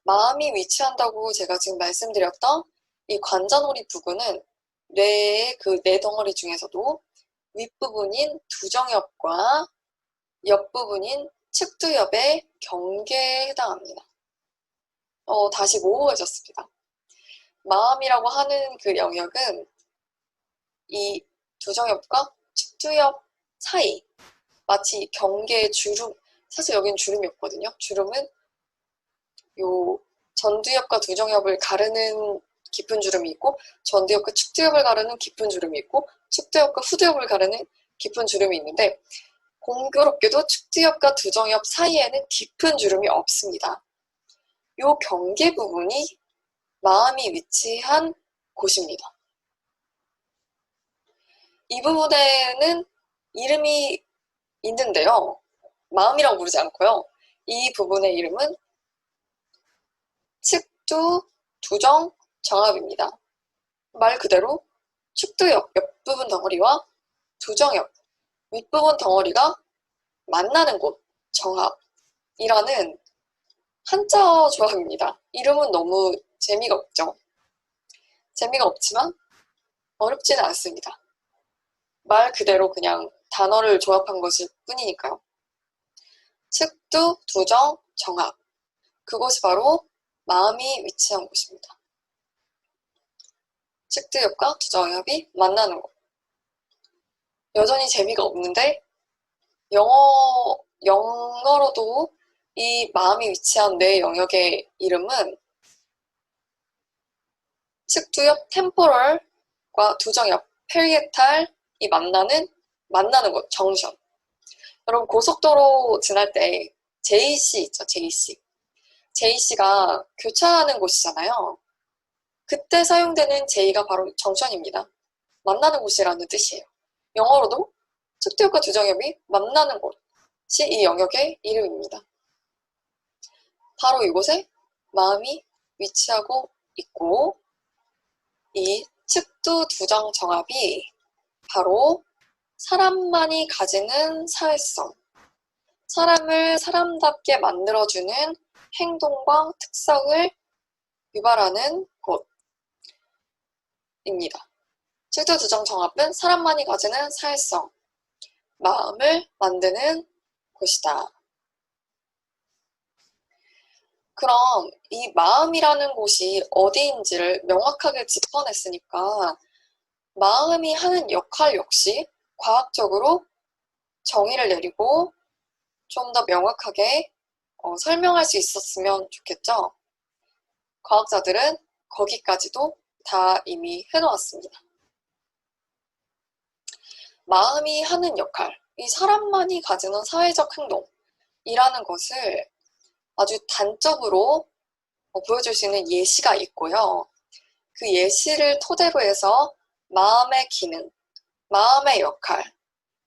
마음이 위치한다고 제가 지금 말씀드렸던 이 관자놀이 부근은 뇌의 그 네 덩어리 중에서도 윗부분인 두정엽과 옆부분인 측두엽의 경계에 해당합니다. 다시 모호해졌습니다. 마음이라고 하는 그 영역은 이 두정엽과 측두엽 사이, 마치 경계의 주름, 사실 여기는 주름이 없거든요. 주름은 요 전두엽과 두정엽을 가르는 깊은 주름이 있고 전두엽과 측두엽을 가르는 깊은 주름이 있고 측두엽과 후두엽을 가르는 깊은 주름이 있는데 공교롭게도 측두엽과 두정엽 사이에는 깊은 주름이 없습니다. 요 경계 부분이 마음이 위치한 곳입니다. 이 부분에는 이름이 있는데요. 마음이라고 부르지 않고요. 이 부분의 이름은 측두, 두정, 정합입니다. 말 그대로 측두엽 옆부분 덩어리와 두정엽 윗부분 덩어리가 만나는 곳, 정합이라는 한자 조합입니다. 이름은 너무 재미가 없죠. 재미가 없지만 어렵지는 않습니다. 말 그대로 그냥 단어를 조합한 것일 뿐이니까요. 측두, 두정, 정합. 그곳이 바로 마음이 위치한 곳입니다. 측두엽과 두정엽이 만나는 곳. 여전히 재미가 없는데 영어로도 이 마음이 위치한 뇌 영역의 이름은 측두엽 템포럴과 두정엽 페리에탈이 만나는 곳, 정션. 여러분 고속도로 지날 때 JC 있죠, JC. JC가 교차하는 곳이잖아요. 그때 사용되는 J가 바로 정션입니다. 만나는 곳이라는 뜻이에요. 영어로도 측두엽과 두정엽이 만나는 곳이 이 영역의 이름입니다. 바로 이곳에 마음이 위치하고 있고 이 측두 두정 정합이 바로 사람만이 가지는 사회성, 사람을 사람답게 만들어주는 행동과 특성을 유발하는 곳입니다. 측두 두정 정합은 사람만이 가지는 사회성, 마음을 만드는 곳이다. 그럼 이 마음이라는 곳이 어디인지를 명확하게 짚어냈으니까 마음이 하는 역할 역시 과학적으로 정의를 내리고 좀 더 명확하게 설명할 수 있었으면 좋겠죠? 과학자들은 거기까지도 다 이미 해놓았습니다. 마음이 하는 역할, 이 사람만이 가지는 사회적 행동이라는 것을 아주 단적으로 보여줄 수 있는 예시가 있고요. 그 예시를 토대로 해서 마음의 기능, 마음의 역할,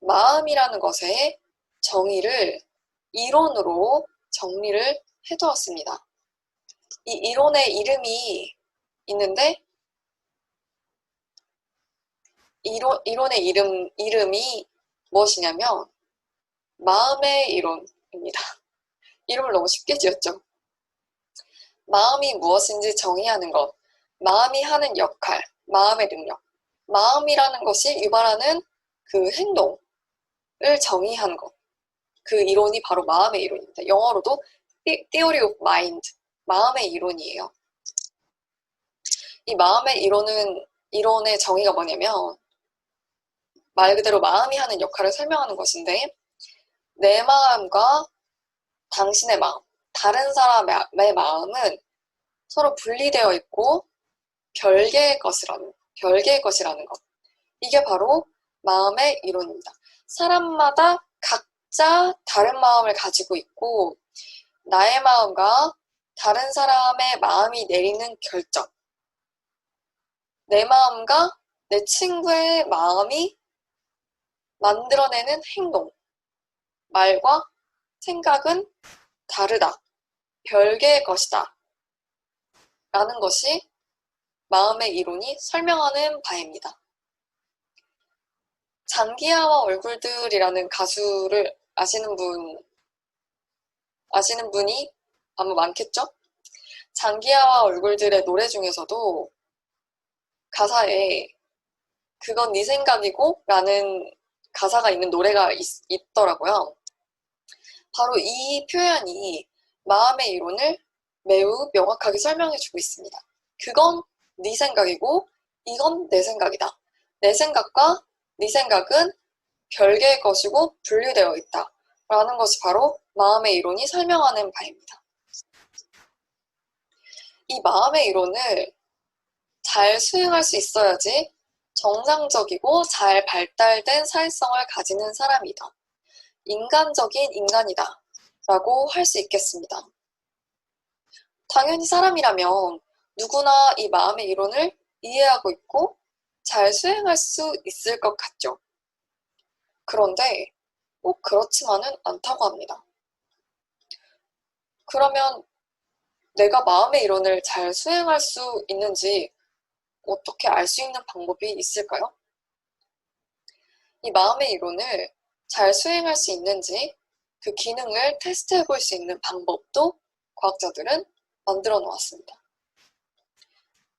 마음이라는 것의 정의를 이론으로 정리를 해두었습니다. 이 이론의 이름이 있는데 이론의 이름이 무엇이냐면 마음의 이론입니다. 이름을 너무 쉽게 지었죠. 마음이 무엇인지 정의하는 것, 마음이 하는 역할, 마음의 능력, 마음이라는 것이 유발하는 그 행동을 정의하는 것, 그 이론이 바로 마음의 이론입니다. 영어로도 Theory of Mind, 마음의 이론이에요. 이 마음의 이론의 정의가 뭐냐면 말 그대로 마음이 하는 역할을 설명하는 것인데 내 마음과 당신의 마음, 다른 사람의 마음은 서로 분리되어 있고 별개의 것이라는 것. 이게 바로 마음의 이론입니다. 사람마다 각자 다른 마음을 가지고 있고 나의 마음과 다른 사람의 마음이 내리는 결정, 내 마음과 내 친구의 마음이 만들어내는 행동, 말과 생각은 다르다, 별개의 것이다 라는 것이 마음의 이론이 설명하는 바입니다. 장기하와 얼굴들이라는 가수를 아시는 분이 아마 많겠죠? 장기하와 얼굴들의 노래 중에서도 가사에 그건 네 생각이고 라는 가사가 있는 노래가 있더라고요. 바로 이 표현이 마음의 이론을 매우 명확하게 설명해주고 있습니다. 그건 네 생각이고 이건 내 생각이다. 내 생각과 네 생각은 별개의 것이고 분리되어 있다. 라는 것이 바로 마음의 이론이 설명하는 바입니다. 이 마음의 이론을 잘 수행할 수 있어야지 정상적이고 잘 발달된 사회성을 가지는 사람이다. 인간적인 인간이다. 라고 할 수 있겠습니다. 당연히 사람이라면 누구나 이 마음의 이론을 이해하고 있고 잘 수행할 수 있을 것 같죠. 그런데 꼭 그렇지만은 않다고 합니다. 그러면 내가 마음의 이론을 잘 수행할 수 있는지 어떻게 알 수 있는 방법이 있을까요? 이 마음의 이론을 잘 수행할 수 있는지 그 기능을 테스트해 볼 수 있는 방법도 과학자들은 만들어 놓았습니다.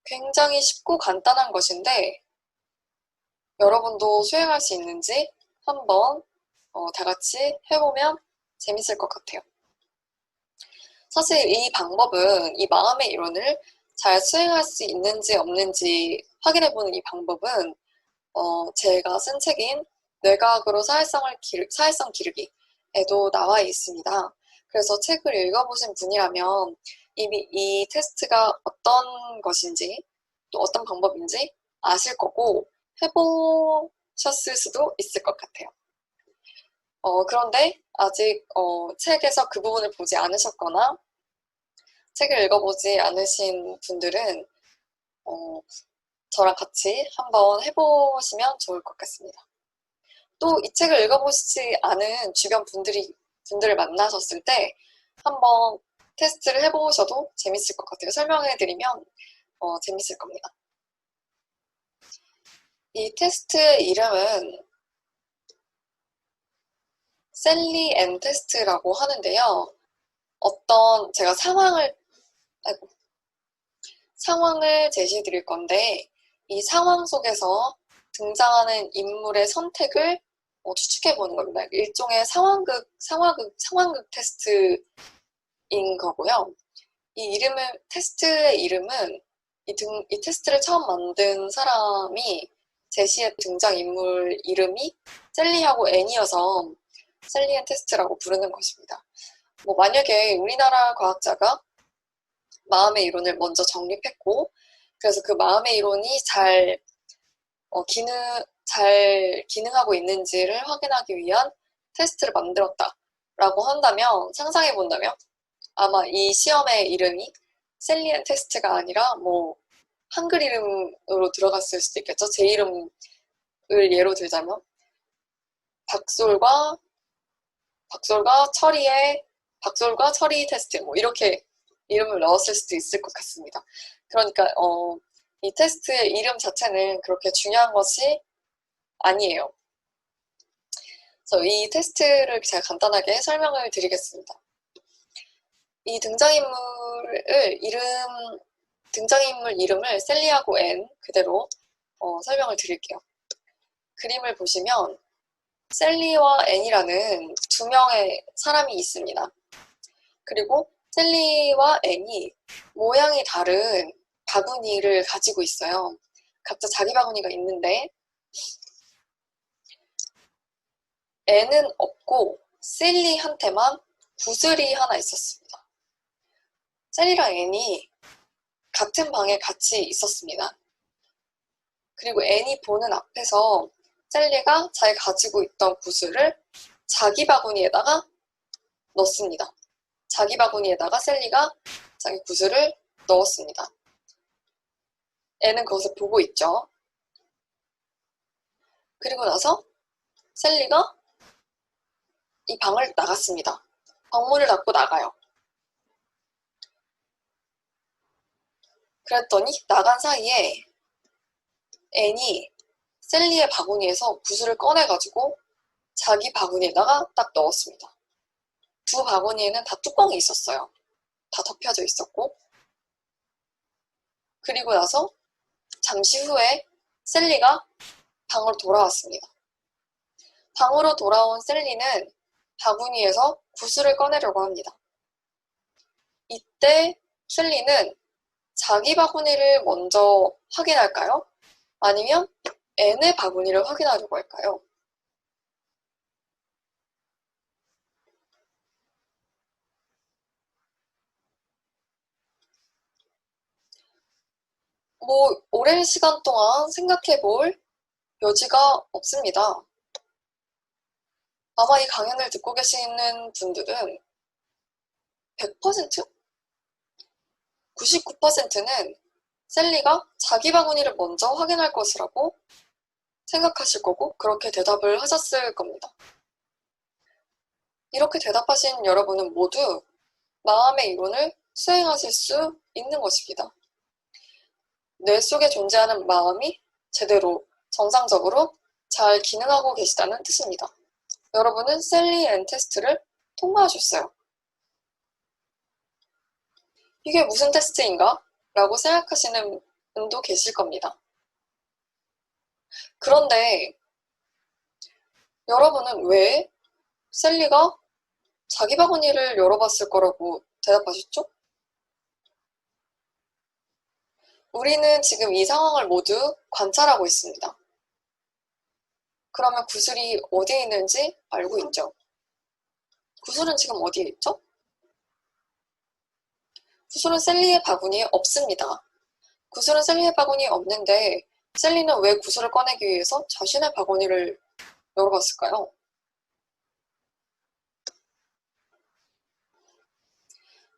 굉장히 쉽고 간단한 것인데 여러분도 수행할 수 있는지 한번 다 같이 해보면 재밌을 것 같아요. 사실 이 방법은 이 마음의 이론을 잘 수행할 수 있는지 없는지 확인해보는 이 방법은 제가 쓴 책인 뇌과학으로 사회성 기르기에도 나와 있습니다. 그래서 책을 읽어보신 분이라면 이미 이 테스트가 어떤 것인지 또 어떤 방법인지 아실 거고 해보셨을 수도 있을 것 같아요. 그런데 아직 책에서 그 부분을 보지 않으셨거나 책을 읽어보지 않으신 분들은 저랑 같이 한번 해보시면 좋을 것 같습니다. 또 이 책을 읽어보시지 않은 주변 분들을 만나셨을 때 한번 테스트를 해보셔도 재밌을 것 같아요. 설명해드리면 재밌을 겁니다. 이 테스트의 이름은 셀리 앤 테스트라고 하는데요. 제가 상황을 제시해 드릴 건데, 이 상황 속에서 등장하는 인물의 선택을 추측해 보는 겁니다. 일종의 상황극 테스트인 거고요. 테스트의 이름은 이 테스트를 처음 만든 사람이 제시의 등장인물 이름이 셀리하고 앤이어서 셀리 앤 테스트라고 부르는 것입니다. 만약에 우리나라 과학자가 마음의 이론을 먼저 정립했고, 그래서 그 마음의 이론이 잘 기능하고 있는지를 확인하기 위한 테스트를 만들었다라고 상상해 본다면, 아마 이 시험의 이름이 셀리 앤 테스트가 아니라 한글 이름으로 들어갔을 수도 있겠죠. 제 이름을 예로 들자면, 박솔과 철이 테스트, 이렇게 이름을 넣었을 수도 있을 것 같습니다. 그러니까 이 테스트의 이름 자체는 그렇게 중요한 것이 아니에요. 그래서 이 테스트를 제가 간단하게 설명을 드리겠습니다. 이 등장인물 이름을 셀리하고 앤 그대로 설명을 드릴게요. 그림을 보시면 셀리와 앤이라는 두 명의 사람이 있습니다. 그리고 셀리와 앤이 모양이 다른 바구니를 가지고 있어요. 각자 자기 바구니가 있는데 앤은 없고 셀리한테만 구슬이 하나 있었습니다. 셀리랑 앤이 같은 방에 같이 있었습니다. 그리고 앤이 보는 앞에서 셀리가 잘 가지고 있던 구슬을 자기 바구니에다가 넣습니다. 자기 바구니에다가 셀리가 자기 구슬을 넣었습니다. 앤은 그것을 보고 있죠. 그리고 나서 셀리가 이 방을 나갔습니다. 방문을 닫고 나가요. 그랬더니 나간 사이에 앤이 셀리의 바구니에서 구슬을 꺼내가지고 자기 바구니에다가 딱 넣었습니다. 두 바구니에는 다 뚜껑이 있었어요. 다 덮여져 있었고. 그리고 나서 잠시 후에 셀리가 방으로 돌아왔습니다. 방으로 돌아온 셀리는 바구니에서 구슬을 꺼내려고 합니다. 이때 셀리는 자기 바구니를 먼저 확인할까요? 아니면 앤의 바구니를 확인하려고 할까요? 오랜 시간 동안 생각해 볼 여지가 없습니다. 아마 이 강연을 듣고 계시는 분들은 100%? 99%는 셀리가 자기 바구니를 먼저 확인할 것이라고 생각하실 거고 그렇게 대답을 하셨을 겁니다. 이렇게 대답하신 여러분은 모두 마음의 이론을 수행하실 수 있는 것입니다. 뇌 속에 존재하는 마음이 제대로 정상적으로 잘 기능하고 계시다는 뜻입니다. 여러분은 셀리 앤 테스트를 통과하셨어요. 이게 무슨 테스트인가? 라고 생각하시는 분도 계실 겁니다. 그런데 여러분은 왜 셀리가 자기 바구니를 열어봤을 거라고 대답하셨죠? 우리는 지금 이 상황을 모두 관찰하고 있습니다. 그러면 구슬이 어디에 있는지 알고 있죠? 구슬은 지금 어디에 있죠? 구슬은 셀리의 바구니에 없습니다. 구슬은 셀리의 바구니에 없는데 셀리는 왜 구슬을 꺼내기 위해서 자신의 바구니를 열어봤을까요?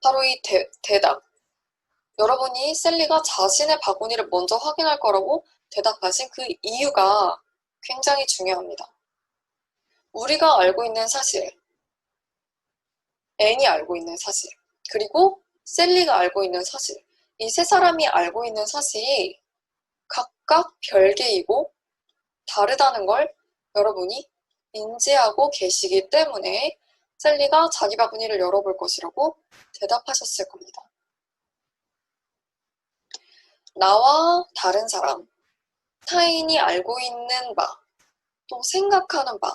바로 이 대답. 여러분이 셀리가 자신의 바구니를 먼저 확인할 거라고 대답하신 그 이유가 굉장히 중요합니다. 우리가 알고 있는 사실, 앤이 알고 있는 사실, 그리고 셀리가 알고 있는 사실, 이 세 사람이 알고 있는 사실이 각각 별개이고 다르다는 걸 여러분이 인지하고 계시기 때문에 셀리가 자기 바구니를 열어볼 것이라고 대답하셨을 겁니다. 나와 다른 사람, 타인이 알고 있는 바, 또 생각하는 바,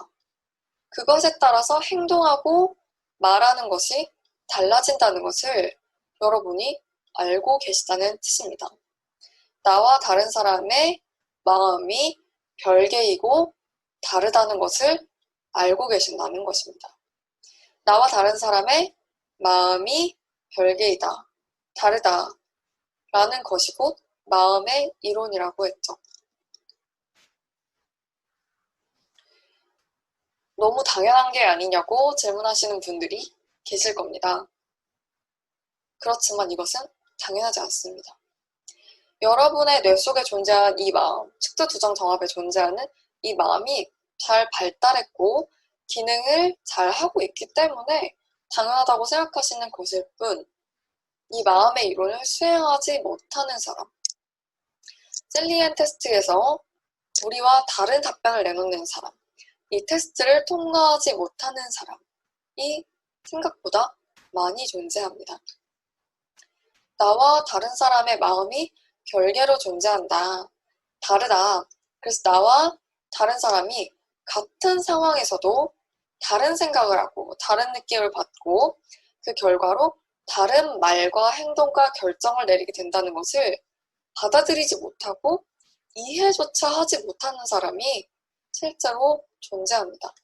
그것에 따라서 행동하고 말하는 것이 달라진다는 것을 여러분이 알고 계시다는 뜻입니다. 나와 다른 사람의 마음이 별개이고 다르다는 것을 알고 계신다는 것입니다. 나와 다른 사람의 마음이 별개이다, 다르다 라는 것이 곧 마음의 이론이라고 했죠. 너무 당연한 게 아니냐고 질문하시는 분들이 계실 겁니다. 그렇지만 이것은 당연하지 않습니다. 여러분의 뇌 속에 존재한 이 마음, 측두두정 정합에 존재하는 이 마음이 잘 발달했고 기능을 잘 하고 있기 때문에 당연하다고 생각하시는 것일 뿐, 이 마음의 이론을 수행하지 못하는 사람, 셀리엔 테스트에서 우리와 다른 답변을 내놓는 사람, 이 테스트를 통과하지 못하는 사람이 생각보다 많이 존재합니다. 나와 다른 사람의 마음이 별개로 존재한다, 다르다. 그래서 나와 다른 사람이 같은 상황에서도 다른 생각을 하고 다른 느낌을 받고 그 결과로 다른 말과 행동과 결정을 내리게 된다는 것을 받아들이지 못하고 이해조차 하지 못하는 사람이 실제로 존재합니다.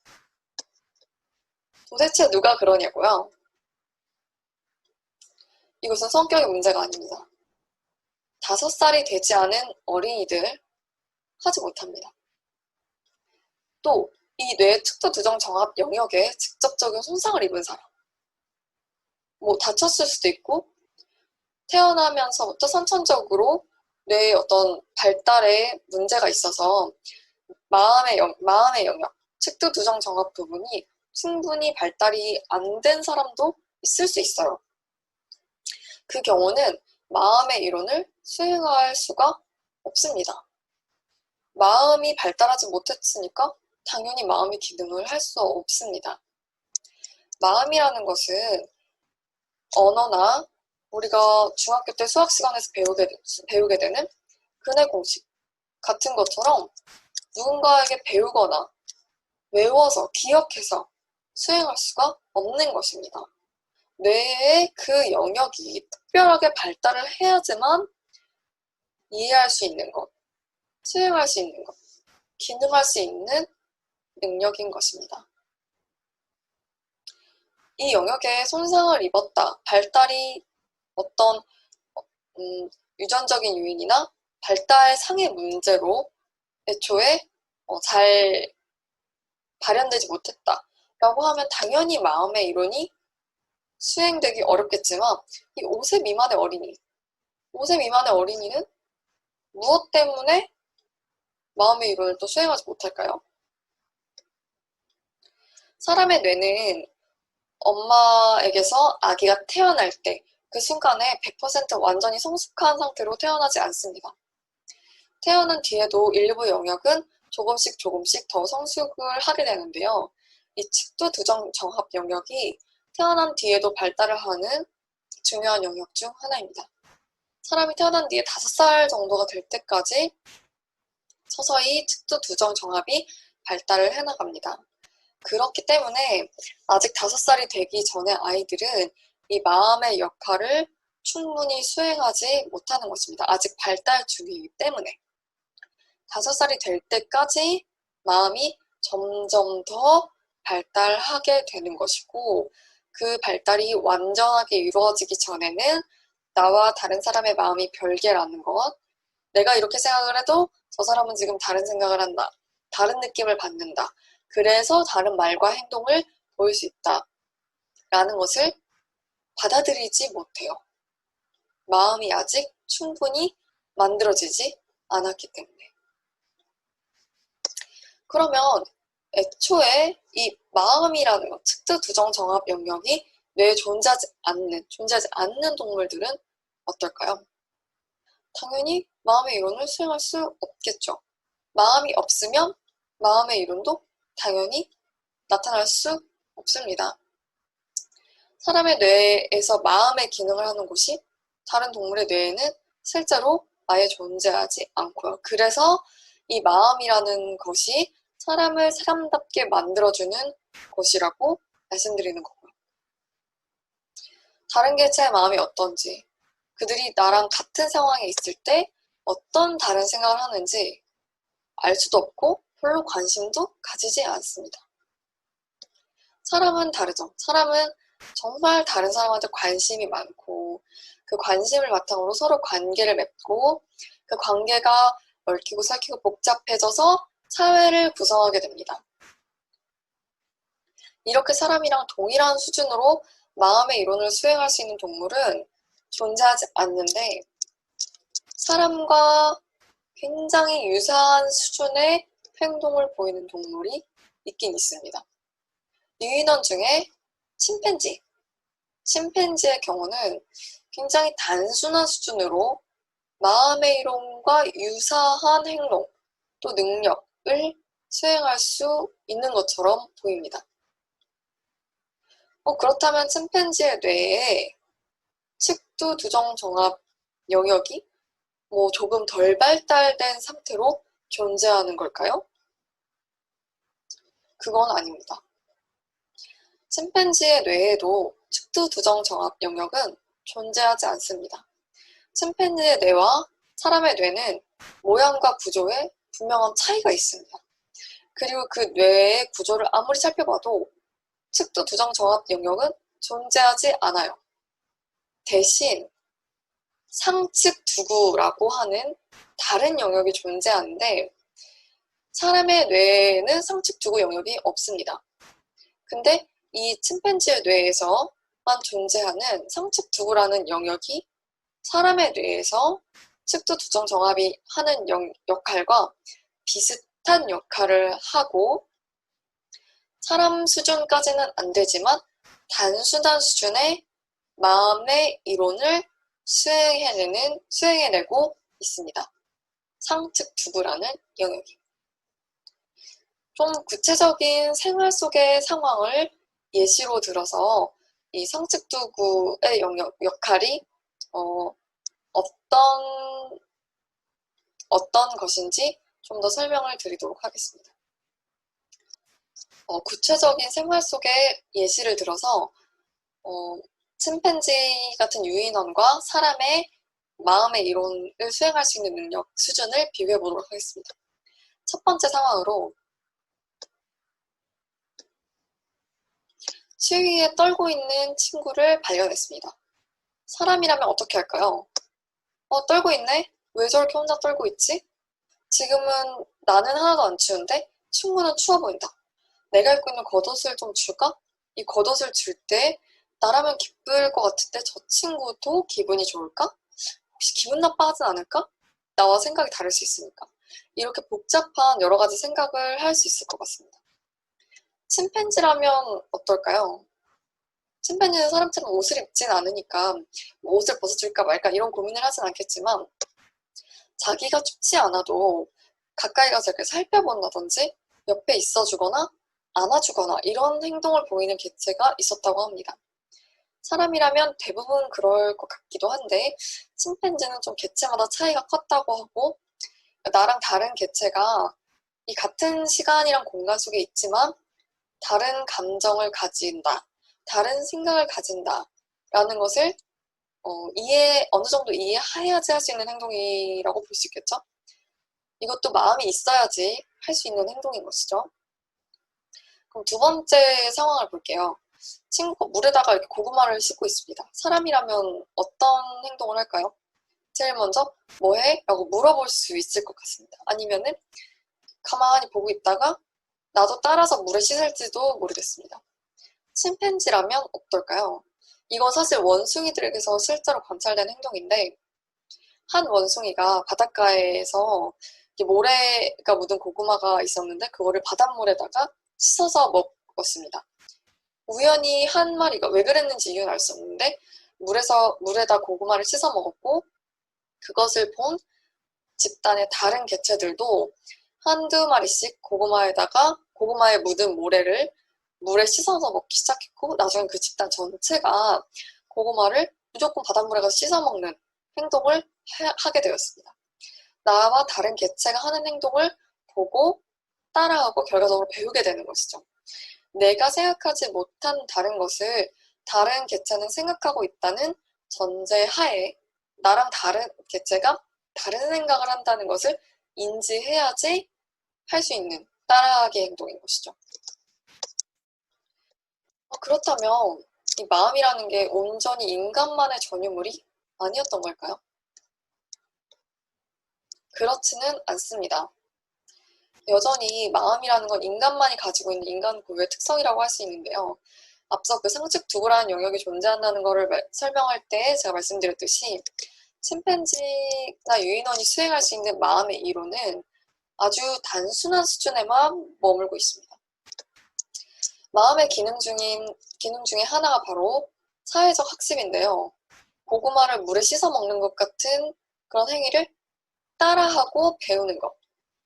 도대체 누가 그러냐고요? 이것은 성격의 문제가 아닙니다. 5살이 되지 않은 어린이들 하지 못합니다. 또 이 뇌 특수두정 정합 영역에 직접적인 손상을 입은 사람, 다쳤을 수도 있고 태어나면서부터 선천적으로 뇌의 어떤 발달에 문제가 있어서 마음의 영역, 측두두정 정합 부분이 충분히 발달이 안 된 사람도 있을 수 있어요. 그 경우는 마음의 이론을 수행할 수가 없습니다. 마음이 발달하지 못했으니까 당연히 마음의 기능을 할 수 없습니다. 마음이라는 것은 언어나 우리가 중학교 때 수학 시간에서 배우게 되는 근해 공식 같은 것처럼 누군가에게 배우거나 외워서 기억해서 수행할 수가 없는 것입니다. 뇌의 그 영역이 특별하게 발달을 해야지만 이해할 수 있는 것, 수행할 수 있는 것, 기능할 수 있는 능력인 것입니다. 이 영역에 손상을 입었다, 발달이 어떤 유전적인 요인이나 발달상의 문제로 애초에 잘 발현되지 못했다 라고 하면 당연히 마음의 이론이 수행되기 어렵겠지만 이 5세 미만의 어린이는 무엇 때문에 마음의 이론을 또 수행하지 못할까요? 사람의 뇌는 엄마에게서 아기가 태어날 때 그 순간에 100% 완전히 성숙한 상태로 태어나지 않습니다. 태어난 뒤에도 일부 영역은 조금씩 더 성숙을 하게 되는데요. 이 측두두정 정합 영역이 태어난 뒤에도 발달을 하는 중요한 영역 중 하나입니다. 사람이 태어난 뒤에 5살 정도가 될 때까지 서서히 측두두정 정합이 발달을 해나갑니다. 그렇기 때문에 아직 5살이 되기 전에 아이들은 이 마음의 역할을 충분히 수행하지 못하는 것입니다. 아직 발달 중이기 때문에. 5살이 될 때까지 마음이 점점 더 발달하게 되는 것이고 그 발달이 완전하게 이루어지기 전에는 나와 다른 사람의 마음이 별개라는 것, 내가 이렇게 생각을 해도 저 사람은 지금 다른 생각을 한다, 다른 느낌을 받는다, 그래서 다른 말과 행동을 보일 수 있다 라는 것을 받아들이지 못해요. 마음이 아직 충분히 만들어지지 않았기 때문에. 그러면 애초에 이 마음이라는 것, 측두두정 정합 영역이 뇌에 존재하지 않는 동물들은 어떨까요? 당연히 마음의 이론을 수행할 수 없겠죠. 마음이 없으면 마음의 이론도 당연히 나타날 수 없습니다. 사람의 뇌에서 마음의 기능을 하는 곳이 다른 동물의 뇌에는 실제로 아예 존재하지 않고요. 그래서 이 마음이라는 것이 사람을 사람답게 만들어주는 것이라고 말씀드리는 거고요. 다른 개체의 마음이 어떤지, 그들이 나랑 같은 상황에 있을 때 어떤 다른 생각을 하는지 알 수도 없고 별로 관심도 가지지 않습니다. 사람은 다르죠. 사람은 정말 다른 사람한테 관심이 많고 그 관심을 바탕으로 서로 관계를 맺고 그 관계가 얽히고 설키고 복잡해져서 사회를 구성하게 됩니다. 이렇게 사람이랑 동일한 수준으로 마음의 이론을 수행할 수 있는 동물은 존재하지 않는데 사람과 굉장히 유사한 수준의 행동을 보이는 동물이 있긴 있습니다. 유인원 중에 침팬지의 경우는 굉장히 단순한 수준으로 마음의 이론과 유사한 행동 또 능력을 수행할 수 있는 것처럼 보입니다. 그렇다면 침팬지의 뇌에 측두 두정 정합 영역이 조금 덜 발달된 상태로 존재하는 걸까요? 그건 아닙니다. 침팬지의 뇌에도 측두 두정 정합 영역은 존재하지 않습니다. 침팬지의 뇌와 사람의 뇌는 모양과 구조에 분명한 차이가 있습니다. 그리고 그 뇌의 구조를 아무리 살펴봐도 측두 두정 정합 영역은 존재하지 않아요. 대신 상측 두구라고 하는 다른 영역이 존재하는데 사람의 뇌에는 상측 두구 영역이 없습니다. 근데 이 침팬지의 뇌에서만 존재하는 상측 두구라는 영역이 사람의 뇌에서 측두 두정 정합이 하는 역할과 비슷한 역할을 하고 사람 수준까지는 안 되지만 단순한 수준의 마음의 이론을 수행해내고 있습니다. 상측 두구라는 영역이. 좀 구체적인 생활 속의 상황을 예시로 들어서 이 상측 두구의 역할이 어떤 것인지 좀 더 설명을 드리도록 하겠습니다. 구체적인 생활 속의 예시를 들어서 침팬지 같은 유인원과 사람의 마음의 이론을 수행할 수 있는 능력 수준을 비교해 보도록 하겠습니다. 첫 번째 상황으로 추위에 떨고 있는 친구를 발견했습니다. 사람이라면 어떻게 할까요? 떨고 있네? 왜 저렇게 혼자 떨고 있지? 지금은 나는 하나도 안 추운데 친구는 추워 보인다. 내가 입고 있는 겉옷을 좀 줄까? 이 겉옷을 줄 때 나라면 기쁠 것 같은데 저 친구도 기분이 좋을까? 혹시 기분 나빠하진 않을까? 나와 생각이 다를 수 있으니까. 이렇게 복잡한 여러 가지 생각을 할 수 있을 것 같습니다. 침팬지라면 어떨까요? 침팬지는 사람처럼 옷을 입진 않으니까 옷을 벗어줄까 말까 이런 고민을 하진 않겠지만 자기가 춥지 않아도 가까이 가서 이렇게 살펴본다든지 옆에 있어주거나 안아주거나 이런 행동을 보이는 개체가 있었다고 합니다. 사람이라면 대부분 그럴 것 같기도 한데 침팬지는 좀 개체마다 차이가 컸다고 하고 나랑 다른 개체가 이 같은 시간이랑 공간 속에 있지만 다른 감정을 가진다, 다른 생각을 가진다 라는 것을 어느 정도 이해해야지 할 수 있는 행동이라고 볼 수 있겠죠? 이것도 마음이 있어야지 할 수 있는 행동인 것이죠. 그럼 두 번째 상황을 볼게요. 친구가 물에다가 이렇게 고구마를 씻고 있습니다. 사람이라면 어떤 행동을 할까요? 제일 먼저 뭐해? 라고 물어볼 수 있을 것 같습니다. 아니면은 가만히 보고 있다가 나도 따라서 물에 씻을지도 모르겠습니다. 침팬지라면 어떨까요? 이건 사실 원숭이들에게서 실제로 관찰된 행동인데 한 원숭이가 바닷가에서 모래가 묻은 고구마가 있었는데 그거를 바닷물에다가 씻어서 먹었습니다. 우연히 한 마리가 왜 그랬는지 이유는 알 수 없는데 물에다 고구마를 씻어 먹었고 그것을 본 집단의 다른 개체들도 한두 마리씩 고구마에 묻은 모래를 물에 씻어서 먹기 시작했고, 나중에 그 집단 전체가 고구마를 무조건 바닷물에 가서 씻어 먹는 행동을 하게 되었습니다. 나와 다른 개체가 하는 행동을 보고 따라하고 결과적으로 배우게 되는 것이죠. 내가 생각하지 못한 다른 것을 다른 개체는 생각하고 있다는 전제 하에 나랑 다른 개체가 다른 생각을 한다는 것을 인지해야지 할 수 있는 따라하기 행동인 것이죠. 그렇다면 이 마음이라는 게 온전히 인간만의 전유물이 아니었던 걸까요? 그렇지는 않습니다. 여전히 마음이라는 건 인간만이 가지고 있는 인간 고유의 특성이라고 할 수 있는데요. 앞서 그 상측두구라는 영역이 존재한다는 것을 설명할 때 제가 말씀드렸듯이 침팬지나 유인원이 수행할 수 있는 마음의 이론은 아주 단순한 수준에만 머물고 있습니다. 마음의 기능 중에 하나가 바로 사회적 학습인데요. 고구마를 물에 씻어 먹는 것 같은 그런 행위를 따라하고 배우는 것.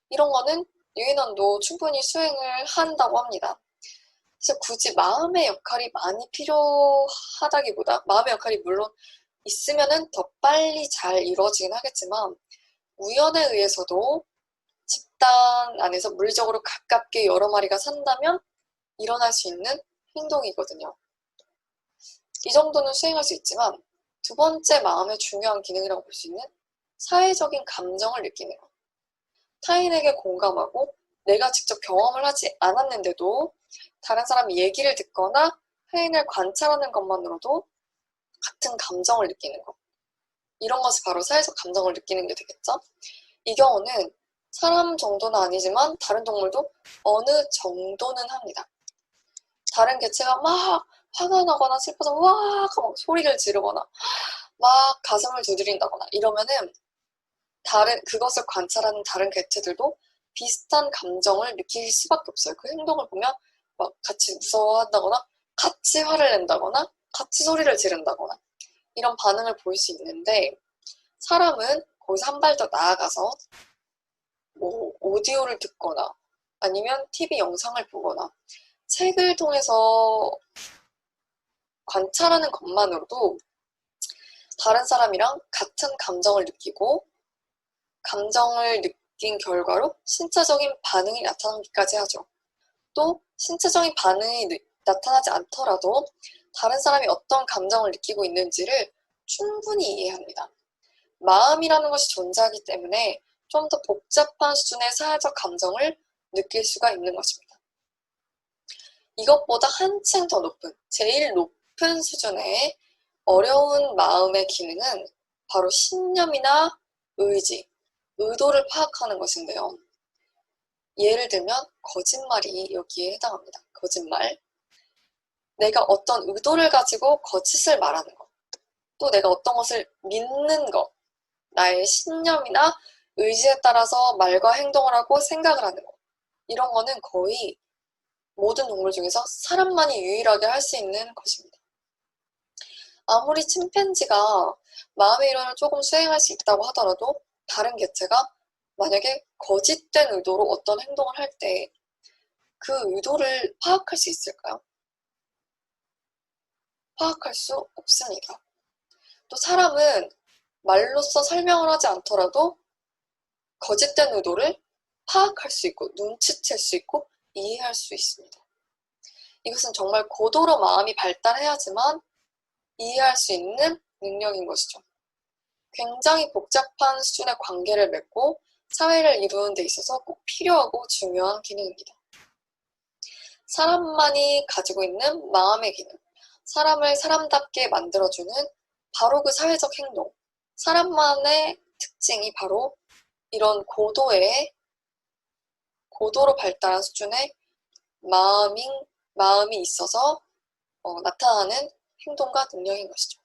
이런 거는 유인원도 충분히 수행을 한다고 합니다. 그래서 굳이 마음의 역할이 많이 필요하다기보다 마음의 역할이 물론 있으면은 더 빨리 잘 이루어지긴 하겠지만 우연에 의해서도 집단 안에서 물리적으로 가깝게 여러 마리가 산다면 일어날 수 있는 행동이거든요. 이 정도는 수행할 수 있지만 두 번째 마음의 중요한 기능이라고 볼 수 있는 사회적인 감정을 느끼는 것. 타인에게 공감하고 내가 직접 경험을 하지 않았는데도 다른 사람이 얘기를 듣거나 타인을 관찰하는 것만으로도 같은 감정을 느끼는 것. 이런 것이 바로 사회적 감정을 느끼는 게 되겠죠? 이 경우는 사람 정도는 아니지만 다른 동물도 어느 정도는 합니다. 다른 개체가 막 화가 나거나 슬퍼서 와 하고 소리를 지르거나 막 가슴을 두드린다거나 이러면은 그것을 관찰하는 다른 개체들도 비슷한 감정을 느낄 수밖에 없어요. 그 행동을 보면 막 같이 무서워한다거나 같이 화를 낸다거나 같이 소리를 지른다거나 이런 반응을 보일 수 있는데 사람은 거기서 한 발 더 나아가서 뭐 오디오를 듣거나 아니면 TV 영상을 보거나 책을 통해서 관찰하는 것만으로도 다른 사람이랑 같은 감정을 느끼고 감정을 느낀 결과로 신체적인 반응이 나타나기까지 하죠. 또 신체적인 반응이 나타나지 않더라도 다른 사람이 어떤 감정을 느끼고 있는지를 충분히 이해합니다. 마음이라는 것이 존재하기 때문에 좀 더 복잡한 수준의 사회적 감정을 느낄 수가 있는 것입니다. 이것보다 한층 더 높은, 제일 높은 수준의 어려운 마음의 기능은 바로 신념이나 의지, 의도를 파악하는 것인데요. 예를 들면 거짓말이 여기에 해당합니다. 거짓말. 내가 어떤 의도를 가지고 거짓을 말하는 것. 또 내가 어떤 것을 믿는 것. 나의 신념이나 의지에 따라서 말과 행동을 하고 생각을 하는 것. 이런 거는 거의 모든 동물 중에서 사람만이 유일하게 할 수 있는 것입니다. 아무리 침팬지가 마음의 이론을 조금 수행할 수 있다고 하더라도 다른 개체가 만약에 거짓된 의도로 어떤 행동을 할 때 그 의도를 파악할 수 있을까요? 파악할 수 없습니다. 또 사람은 말로써 설명을 하지 않더라도 거짓된 의도를 파악할 수 있고 눈치챌 수 있고 이해할 수 있습니다. 이것은 정말 고도로 마음이 발달해야지만 이해할 수 있는 능력인 것이죠. 굉장히 복잡한 수준의 관계를 맺고 사회를 이루는 데 있어서 꼭 필요하고 중요한 기능입니다. 사람만이 가지고 있는 마음의 기능, 사람을 사람답게 만들어주는 바로 그 사회적 행동, 사람만의 특징이 바로 이런 고도로 발달한 수준의 마음이 있어서 나타나는 행동과 능력인 것이죠.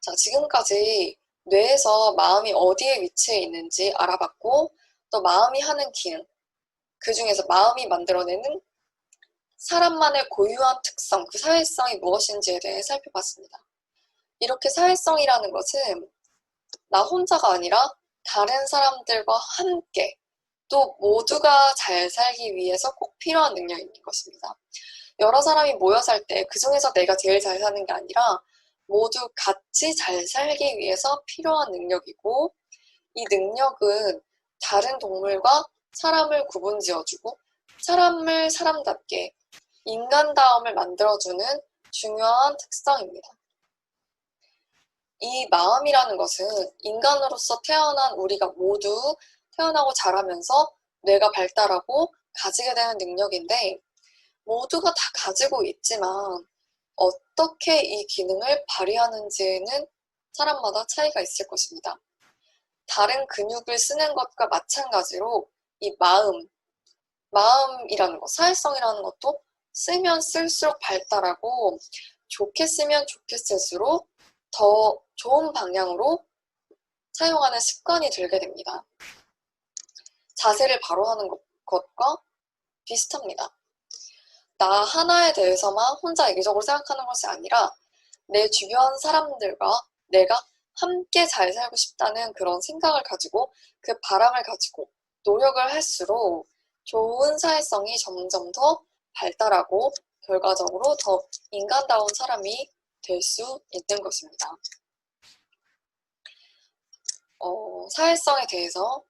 자, 지금까지 뇌에서 마음이 어디에 위치해 있는지 알아봤고 또 마음이 하는 기능, 그 중에서 마음이 만들어내는 사람만의 고유한 특성, 그 사회성이 무엇인지에 대해 살펴봤습니다. 이렇게 사회성이라는 것은 나 혼자가 아니라 다른 사람들과 함께 또 모두가 잘 살기 위해서 꼭 필요한 능력인 것입니다. 여러 사람이 모여 살 때 그 중에서 내가 제일 잘 사는 게 아니라 모두 같이 잘 살기 위해서 필요한 능력이고, 이 능력은 다른 동물과 사람을 구분지어주고 사람을 사람답게 인간다움을 만들어주는 중요한 특성입니다. 이 마음이라는 것은 인간으로서 태어난 우리가 모두 태어나고 자라면서 뇌가 발달하고 가지게 되는 능력인데, 모두가 다 가지고 있지만 어떻게 이 기능을 발휘하는지에는 사람마다 차이가 있을 것입니다. 다른 근육을 쓰는 것과 마찬가지로 이 마음이라는 것, 사회성이라는 것도 쓰면 쓸수록 발달하고 좋게 쓰면 좋게 쓸수록 더 좋은 방향으로 사용하는 습관이 들게 됩니다. 자세를 바로 하는 것과 비슷합니다. 나 하나에 대해서만 혼자 이기적으로 생각하는 것이 아니라 내 주변 사람들과 내가 함께 잘 살고 싶다는 그런 생각을 가지고 그 바람을 가지고 노력을 할수록 좋은 사회성이 점점 더 발달하고 결과적으로 더 인간다운 사람이 될 수 있는 것입니다. 사회성에 대해서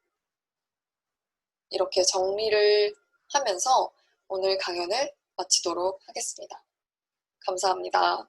이렇게 정리를 하면서 오늘 강연을 마치도록 하겠습니다. 감사합니다.